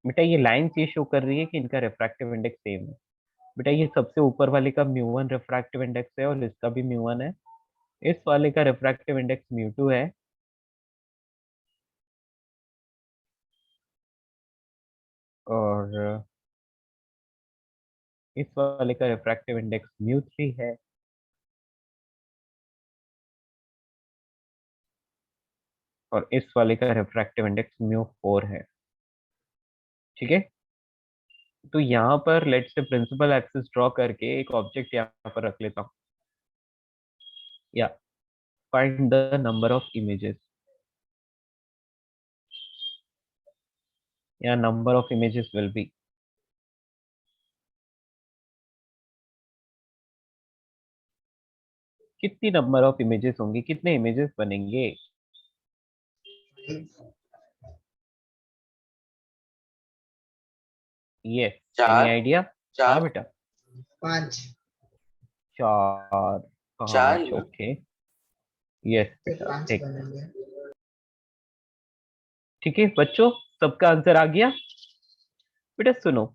बेटा ये लाइंस ये शो कर रही है कि इनका रिफ्रैक्टिव इंडेक्स सेम है। बेटा ये सबसे ऊपर वाले का म्यू 1 रिफ्रैक्टिव इंडेक्स है और इसका भी म्यू 1 है। इस वाले का रिफ्रैक्टिव इंडेक्स म्यू 2 है, और इस वाले का रिफ्रैक्टिव इंडेक्स म्यू 3 है, और इस वाले का रिफ्रैक्टिव इंडेक्स म्यू 4 है। ठीक है, तो यहाँ पर let's say principal axis draw करके एक ऑब्जेक्ट यहाँ पर रख लेता हूँ, या find the number of images, या number of images will be, कितनी नंबर ऑफ इमेजेस होंगी, कितने इमेजेस बनेंगे? Yes, any 4 idea? हाँ 4 बेटा, 5 चार, 4 पाँच, ही ना? ओके, यस से बेटा, 5 ठीक। बनेंगे। ठीक है बच्चों, सबका आंसर आ गया? बेटा सुनो,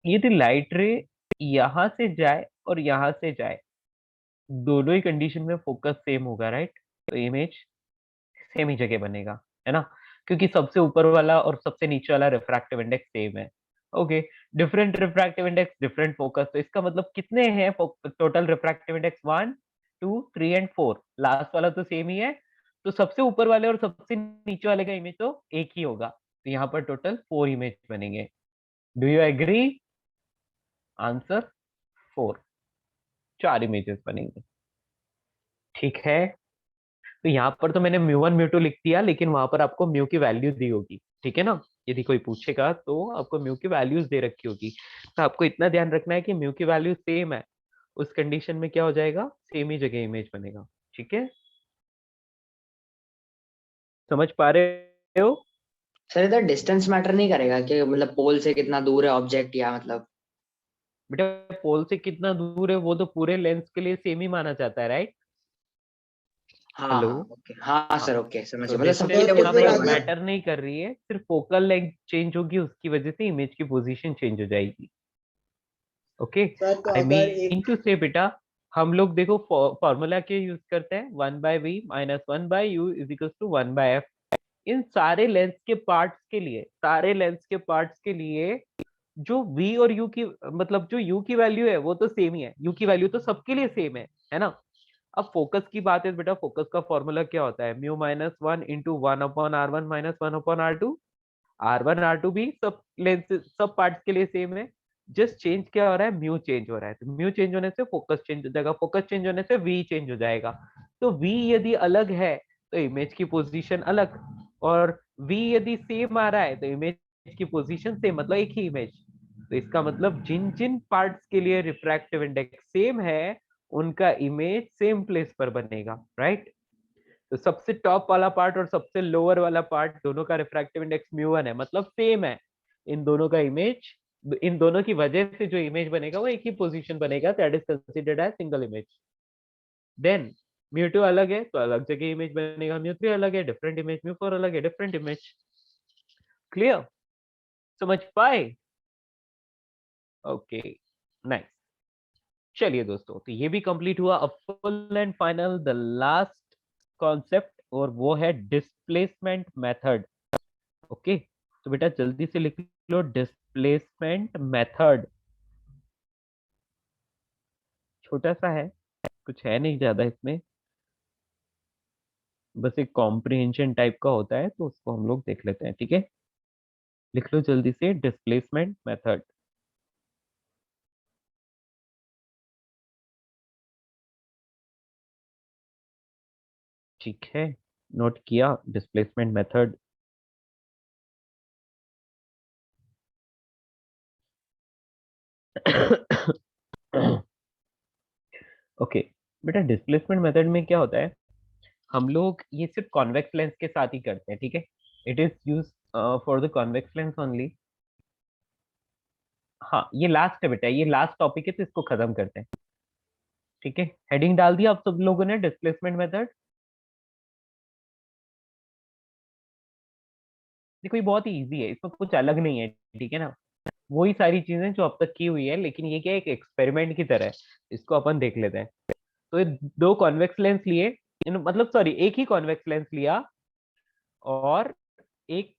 यदि लाइट रे यहाँ से जाए और यहाँ से जाए, दोनों ही कंडीशन में फोकस सेम होगा, राइट? तो इमेज सेम ही जगह बनेगा, है ना? क्योंकि सबसे ऊपर वाला और सबसे नीचे वाला रिफ्रैक्टिव इंडेक्स सेम है। Okay, different refractive index, different focus, तो इसका मतलब कितने हैं total refractive index? 1 2 3 and 4, last वाला तो सेम ही है, तो सबसे ऊपर वाले और सबसे नीचे वाले का इमेज तो एक ही होगा, तो यहाँ पर टोटल 4 इमेज बनेंगे। Do you agree? Answer 4, 4 images बनेंगे। ठीक है, तो यहाँ पर तो मैंने म्यू वन म्यू टू लिख दिया, लेकिन वहां पर आपको म्यू की वैल्यू दी होगी, ठीक है ना? यदि कोई पूछेगा तो आपको म्यू की वैल्यूज दे रखी होगी, तो आपको इतना ध्यान रखना है कि म्यू की वैल्यू सेम है, उस कंडीशन में क्या हो जाएगा? सेम ही जगह इमेज बनेगा। ठीक है, समझ पा रहे हो? सर इधर डिस्टेंस मैटर नहीं करेगा कि मतलब पोल से कितना दूर है ऑब्जेक्ट, या मतलब? बेटा पोल से कितना दूर है वो तो पूरे लेंस के लिए सेम ही माना जाता है, राइट? हाँ हेलो, हाँ ओके, हाँ हाँ, सर ओके, समझ तो गया, मतलब सबके डिस्टेंस लिए तो यहाँ उतना फिर ही पर होगा। अगर मैटर नहीं कर रही है, सिर्फ फोकल लेंथ चेंज होगी, उसकी वजह से इमेज की पोजीशन चेंज हो जाएगी। ओके, सर तो आई अगर मीन एक टू से बेटा, हम लोग देखो फॉर्मूला के यूज करते हैं, 1/v minus 1/u is equal to 1/f। इन सारे लेंस के पार्ट्स के लिए, सारे लेंस के पार्ट्स के लिए जो v और u की, मतलब जो u की वैल्यू है वो तो सेम ही है, u की वैल्यू तो सबके लिए सेम है ना? अब फोकस की बात है बेटा, फोकस का फॉर्मूला क्या होता है? Mu minus 1 into 1/r1 minus 1/r2। R1 R2 भी सब लेंस, सब पार्ट्स के लिए सेम है, जस्ट चेंज क्या हो रहा है? म्यू चेंज हो रहा है, तो म्यू चेंज होने से फोकस चेंज हो जाएगा, फोकस चेंज होने से वी चेंज हो जाएगा। तो वी यदि अलग है तो इमेज की पोजीशन अलग, और वी यदि सेम आ रहा है तो इमेज की पोजीशन सेम, मतलब एक ही इमेज। तो इसका मतलब जिन जिन पार्ट्स के लिए रिफ्रैक्टिव इंडेक्स सेम है उनका इमेज सेम प्लेस पर बनेगा, राइट? तो सबसे टॉप वाला पार्ट और सबसे लोअर वाला पार्ट दोनों का रिफ्रैक्टिव इंडेक्स म्यू1 है, मतलब सेम है। इन दोनों का इमेज, इन दोनों की वजह से जो इमेज बनेगा वो एक ही पोजीशन बनेगा, that is considered as single image. Then म्यू2 अलग है तो अलग जगह इमेज बनेगा, म्यू3 अलग है डिफरेंट इमेज, म्यू4 अलग है डिफरेंट इमेज। क्लियर? समझ पाए? Okay, nice. चलिए दोस्तों, तो ये भी कंप्लीट हुआ। अब full and final the last concept, और वो है डिस्प्लेसमेंट मेथड। ओके, तो बेटा जल्दी से लिख लो डिस्प्लेसमेंट मेथड। छोटा सा है, कुछ है नहीं ज्यादा इसमें, बस एक कॉम्प्रिहेंशन टाइप का होता है, तो उसको हम लोग देख लेते हैं। ठीक है, लिख लो जल्दी से डिस्प्लेसमेंट मेथड। ठीक है, नोट किया डिस्प्लेसमेंट मेथड। ओके बेटा, डिस्प्लेसमेंट मेथड में क्या होता है, हम लोग ये सिर्फ कॉन्वेक्स लेंस के साथ ही करते हैं। ठीक है, it is use for the convex lens only. हाँ, ये लास्ट है बेटा, ये लास्ट टॉपिक है, तो इसको खत्म करते हैं। ठीक है, हेडिंग डाल दिया आप सब लोगों ने, डिस्प्लेसमेंट मेथड। देखो ये बहुत ही इजी है, इसमें कुछ अलग नहीं है, ठीक है ना? वही सारी चीजें जो अब तक की हुई है, लेकिन ये क्या है, एक एक्सपेरिमेंट की तरह है, इसको अपन देख लेते हैं। तो ये दो कॉन्वेक्स लेंस लिए, मतलब सॉरी, एक ही कॉन्वेक्स लेंस लिया, और एक,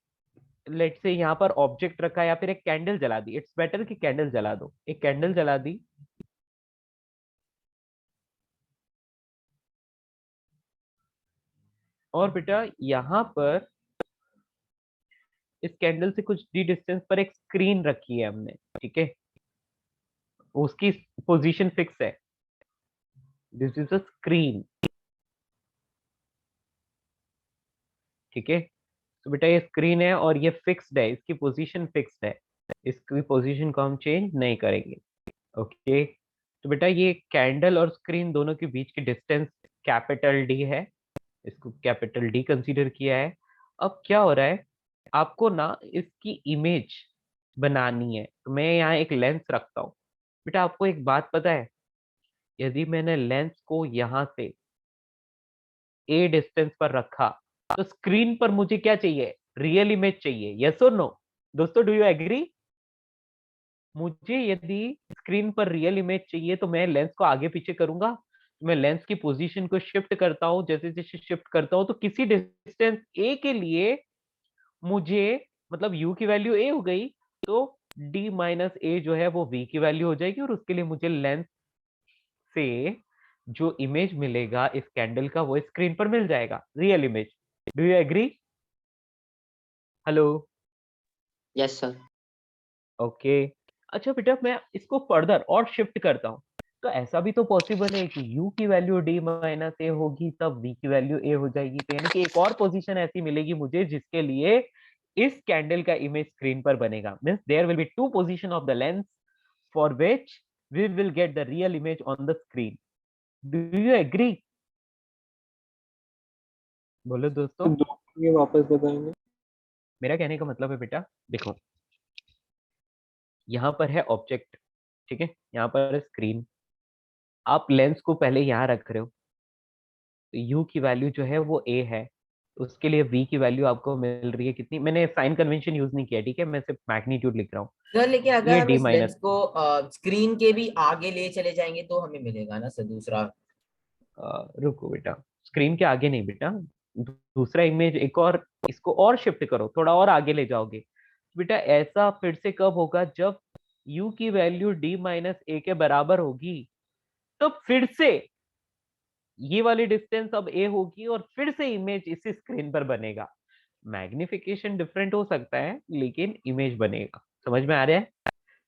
लेट से यहाँ पर ऑब्जेक्ट रखा, या फिर एक कैंडल जला दी, इट्स बेटर कि कैंडल जला दो, एक कैंडल जला दी। और बेटा यहाँ पर इस कैंडल से कुछ डी डिस्टेंस पर एक स्क्रीन रखी है हमने, ठीक है, उसकी पोजीशन फिक्स है, दिस इज अ स्क्रीन, ठीक है। तो बेटा ये स्क्रीन है और ये फिक्स्ड है, इसकी पोजीशन फिक्स्ड है, इसकी पोजीशन को हम चेंज नहीं करेंगे, ओके। तो बेटा ये कैंडल और स्क्रीन दोनों के बीच की डिस्टेंस कैपिटल डी है, इसको कैपिटल डी कंसीडर किया है। अब क्या हो रहा है, आपको ना इसकी इमेज बनानी है, तो मैं यहाँ एक लेंस रखता हूँ। बेटा आपको एक बात पता है, यदि मैंने लेंस को यहाँ से ए डिस्टेंस पर रखा तो स्क्रीन पर मुझे क्या चाहिए, रियल इमेज चाहिए, यस और नो दोस्तों, डू यू एग्री? मुझे यदि स्क्रीन पर रियल इमेज चाहिए तो मैं लेंस को आगे पीछे करूंगा, मैं लेंस की पोजीशन को शिफ्ट करता हूं, जैसे जैसे शिफ्ट करता हूं तो किसी डिस्टेंस ए के लिए मुझे, मतलब u की वैल्यू a हो गई, तो d माइनस ए जो है वो v की वैल्यू हो जाएगी, और उसके लिए मुझे लेंस से जो इमेज मिलेगा इस कैंडल का वो स्क्रीन पर मिल जाएगा, real image. Do you agree? Hello? Yes sir. Okay. अच्छा बेटा मैं इसको फर्दर और शिफ्ट करता हूँ, तो ऐसा भी तो पॉसिबल है कि u की वैल्यू d माइनस ए होगी तब v की वैल्यू a हो जाएगी, तो यानी कि एक और पोजीशन ऐसी मिलेगी मुझे जिसके लिए इस कैंडल का इमेज स्क्रीन पर बनेगा, means there will be two position of the lens for which we will get the real image on the screen. Do you agree? बोलो दोस्तों। दो ये वापस बताएंगे। मेरा कहने का मतलब है बेटा देखो, यहाँ पर है ऑब्जेक्ट, ठीक है, यहाँ पर है स्क्रीन, आप लेंस को पहले यहाँ रख रहे हो, तो u की वैल्यू जो है वो a है, उसके लिए v की वैल्यू आपको मिल रही है कितनी, मैंने साइन कन्वेंशन यूज नहीं किया, ठीक है, मैं सिर्फ मैग्नीट्यूड लिख रहा हूँ, सर लेकिन अगर ये हम d इस माइनस, लेंस को स्क्रीन के भी आगे ले चले जाएंगे तो हमें मिलेगा ना सर दूसरा। रुको बेटा, स्क्रीन के आगे नहीं बेटा, दूसरा इमेज एक और, इसको और शिफ्ट करो, थोड़ा और आगे ले जाओगे, बेटा ऐसा फिर से कब होगा, जब u की वैल्यू d माइनस ए के बराबर होगी, तो फिर से ये वाली डिस्टेंस अब a होगी और फिर से इमेज इसी स्क्रीन पर बनेगा, मैग्निफिकेशन डिफरेंट हो सकता है लेकिन इमेज बनेगा। समझ में आ रहा है?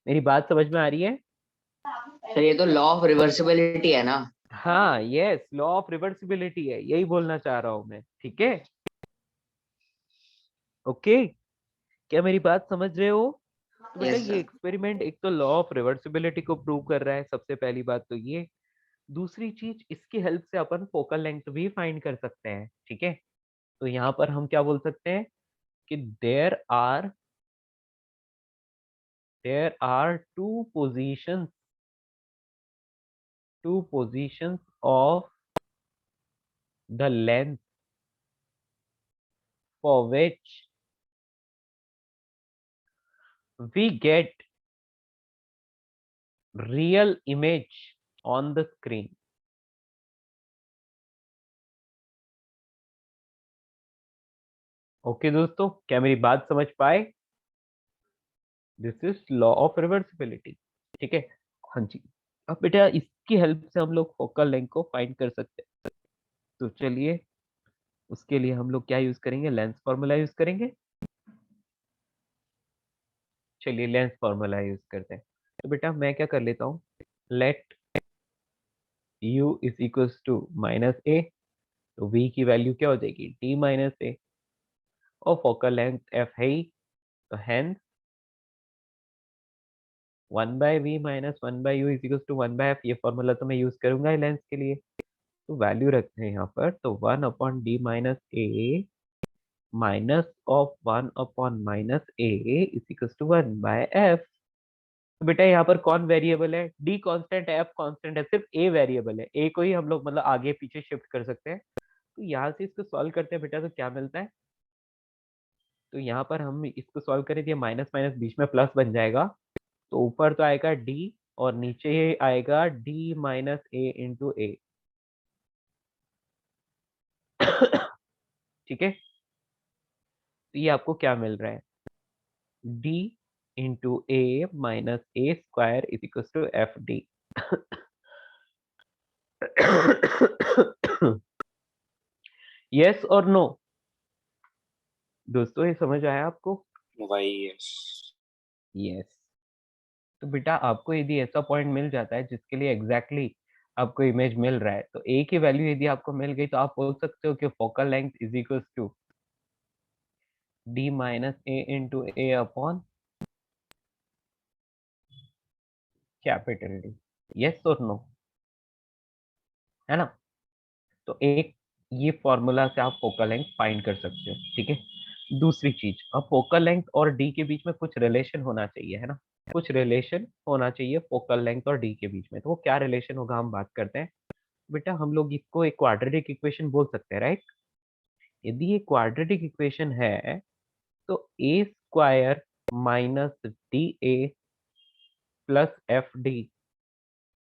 मेरी बात समझ में आ रही है? सर ये तो लॉ ऑफ रिवर्सिबिलिटी है ना। हाँ यस, लॉ ऑफ रिवर्सिबिलिटी है, यही बोलना चाह रहा हूं मैं, ठीक है, ओके। क्या मेरी बात समझ रहे हो? तो बेटा यस ये सर। एक्सपेरिमेंट एक तो लॉ ऑफ रिवर्सिबिलिटी को प्रूव कर रहा है, सबसे पहली बात तो ये, दूसरी चीज इसकी हेल्प से अपन फोकल लेंथ भी फाइंड कर सकते हैं, ठीक है। तो यहाँ पर हम क्या बोल सकते हैं कि there are two positions of the length for which we get real image on the screen. Okay दोस्तों, क्या मेरी बात समझ पाए? This is law of reversibility, ठीक है। हाँ जी, अब बेटा इसकी हेल्प से हम लोग फोकल लेंथ को फाइंड कर सकते हैं, तो चलिए उसके लिए हम लोग क्या यूज करेंगे, लेंस फॉर्मूला यूज करेंगे। चलिए लेंस फॉर्मूला यूज करते हैं, तो बेटा मैं क्या कर लेता हूँ, let u is equals to minus A, तो v की वैल्यू क्या हो जाएगी, d माइनस ए, और फोकल लेंथ f है ही, तो hence 1 by v minus 1 by u is equals to 1 by f, ये फॉर्मूला तो मैं यूज करूंगा ही लेंस के लिए, तो वैल्यू रखते हैं यहाँ पर, तो 1 upon d minus a minus of 1 upon minus a is equals to 1 by f. तो बेटा यहाँ पर कौन वेरिएबल है, डी कांस्टेंट है, एफ कांस्टेंट है, सिर्फ ए वेरिएबल है, ए को ही हम लोग मतलब आगे पीछे शिफ्ट कर सकते हैं। तो यहाँ से इसको सॉल्व करते हैं बेटा, तो क्या मिलता है, तो यहाँ पर हम इसको सॉल्व करें, ये माइनस माइनस बीच में प्लस बन जाएगा, तो ऊपर तो आएगा डी और नीचे ये आएगा d minus a into a, ठीक है। तो ये आपको क्या मिल रहा है, d into a minus a square is equal to f d. Yes और नो दोस्तों, ये समझ आया आपको? YS। यस। तो बेटा आपको यदि ऐसा पॉइंट मिल जाता है जिसके लिए एग्जैक्टली आपको इमेज मिल रहा है, तो ए की वैल्यू यदि आपको मिल गई तो आप बोल सकते हो कि focal length is equals to d minus a into a upon capital d. Yes और नो, है ना? तो एक ये फॉर्मूला से आप फोकल लेंथ फाइंड कर सकते हो, ठीक है। दूसरी चीज, अब फोकल लेंथ और डी के बीच में कुछ रिलेशन होना चाहिए, है ना? कुछ रिलेशन होना चाहिए फोकल लेंथ और डी के बीच में। तो वो क्या रिलेशन होगा हम बात करते हैं। बेटा हम लोग इसको एक क्वाड्रेटिक इक्वेशन बोल सकते हैं, राइट? यदि ये क्वाड्रेटिक इक्वेशन है तो A square minus D A plus F D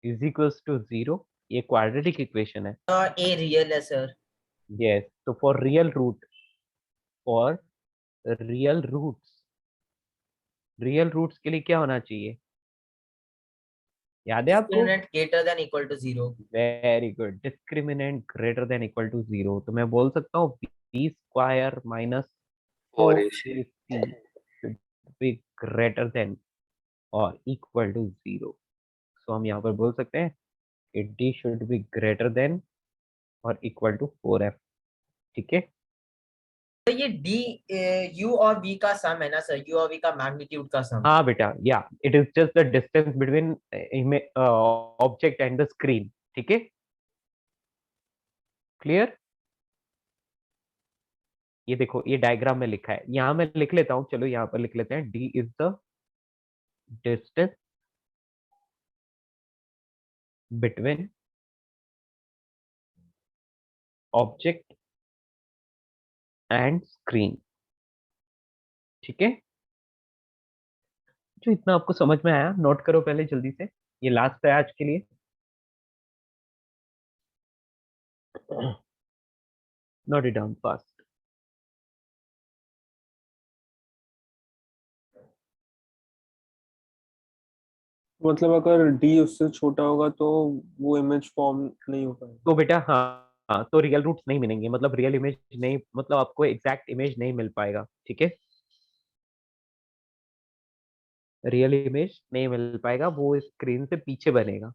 is equals to zero. ये क्वाड्रेटिक इक्वेशन है। ए रियल है सर। यस, तो for real root, for real roots, real roots के लिए क्या होना चाहिए? याद है आपको? Discriminant greater than equal to 0। Very good, discriminant greater than equal to zero. तो मैं बोल सकता हूँ B square minus 4AC। 4ac should be greater than और इक्वल टू जीरो। सो हम यहाँ पर बोल सकते हैं कि d should be greater than और इक्वल टू 4f, ठीक है। तो ये डी यू और वी का सम है ना सर, यू और वी का मैग्नीट्यूड का सम। हाँ बेटा, या it is just the distance between object and the screen, ठीक है। क्लियर? ये देखो, ये डायग्राम में लिखा है, यहाँ मैं लिख लेता हूँ, चलो यहाँ पर लिख लेते हैं, d is the distance between object and screen, ठीक है। जो इतना आपको समझ में आया नोट करो पहले जल्दी से, ये लास्ट है आज के लिए। Note it down fast. मतलब अगर डी उससे छोटा होगा तो वो इमेज फॉर्म नहीं हो पाएगा। तो बेटा हाँ, हाँ तो रियल रूट्स नहीं मिलेंगे, मतलब रियल इमेज नहीं, मतलब आपको एग्जैक्ट इमेज नहीं मिल पाएगा, ठीक है। रियल इमेज नहीं मिल पाएगा, वो स्क्रीन से पीछे बनेगा।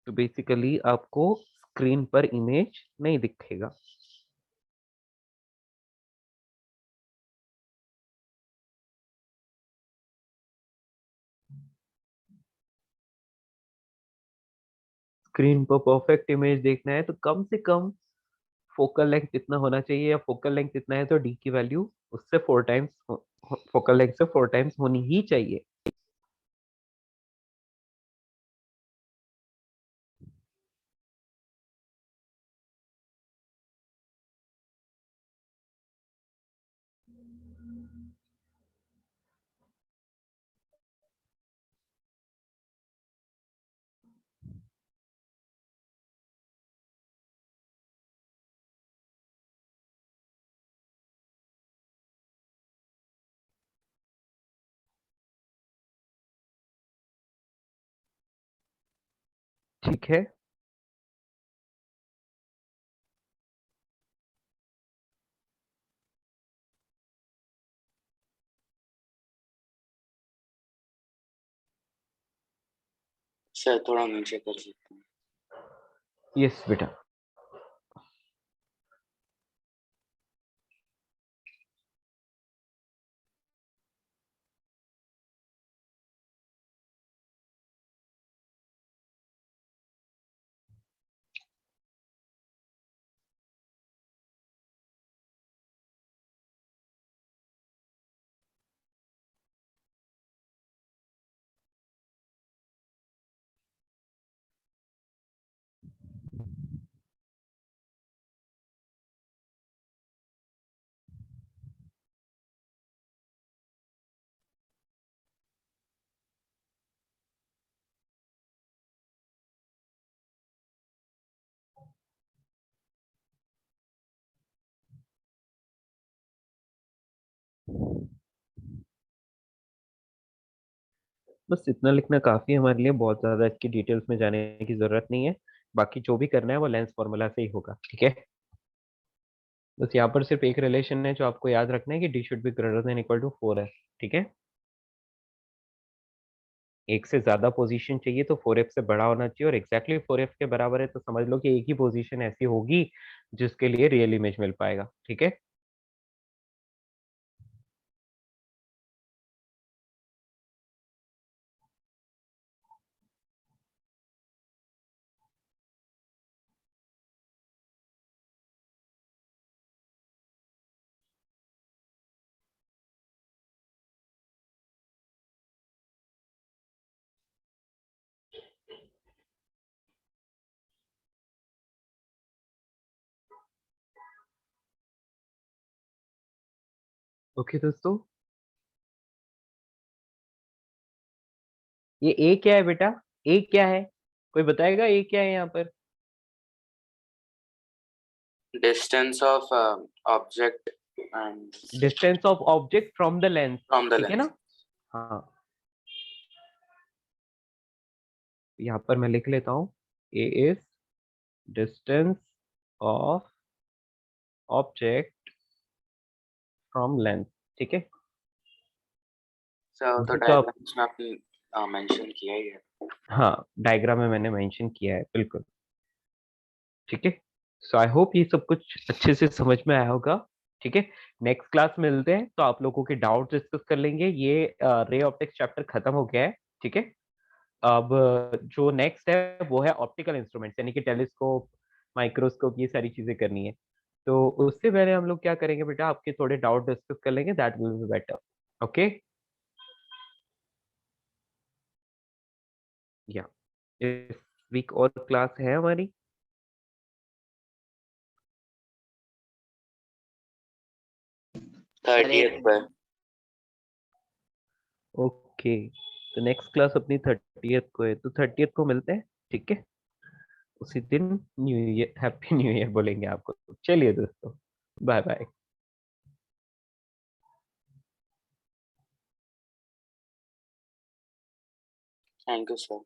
तो बेसिकली आपको स्क्रीन पर इमेज नहीं दिखेगा। स्क्रीन पर परफेक्ट इमेज देखना है तो कम से कम फोकल लेंथ इतना होना चाहिए, या फोकल लेंथ इतना है तो डी की वैल्यू उससे 4 टाइम्स, फोकल लेंथ से 4 टाइम्स होनी ही चाहिए। ठीक है। सर थोड़ा नीचे कर सकते हैं। यस बेटा। बस इतना लिखना काफी है हमारे लिए, बहुत ज्यादा इसकी डिटेल्स में जाने की जरूरत नहीं है। बाकी जो भी करना है वो लेंस फॉर्मूला से ही होगा, ठीक है। बस यहाँ पर सिर्फ एक रिलेशन है जो आपको याद रखना है कि d should be greater than equal to 4 है, ठीक है। एक से ज्यादा पोजीशन चाहिए तो 4f से बड़ा होना चाहिए, और एग्जैक्टली 4f के बराबर है तो समझ लो कि एक ही पोजीशन ऐसी होगी जिसके लिए रियल इमेज मिल पाएगा, ठीक है। ओके दोस्तों, ये ए क्या है बेटा, ए क्या है, कोई बताएगा ए क्या है यहाँ पर? Distance of object and distance of object from the lens, from the ठीक है lens. ना। हाँ, यहाँ पर मैं लिख लेता हूँ, A is distance of object from lens, ठीक है। So तो वैसे तो आप, diagrams में आपने मेंशन किया ही है. हाँ डायग्राम में मैंने मेंशन किया है, बिल्कुल ठीक है। सो आई होप ये सब कुछ अच्छे से समझ में आया होगा, ठीक है। नेक्स्ट क्लास मिलते हैं तो आप लोगों के डाउट डिस्कस कर लेंगे। ये रे ऑप्टिक्स चैप्टर खत्म हो गया है, ठीक है। अब जो नेक्स्ट है वो है ऑप्टिकल इंस्ट्रूमेंट्स, यानी कि टेलीस्कोप, माइक्रोस्कोप, ये सारी चीजें करनी है। तो उससे पहले हम लोग क्या करेंगे बेटा, आपके थोड़े डाउट डिस्कस कर लेंगे, that will be better, okay. या इस वीक और क्लास है हमारी? 30th पर. ओके, तो नेक्स्ट क्लास अपनी 30th को है, तो 30th को मिलते हैं, ठीक है। उसी दिन new year, happy new year बोलेंगे आपको। चलिए दोस्तों, bye bye. Thank you, sir.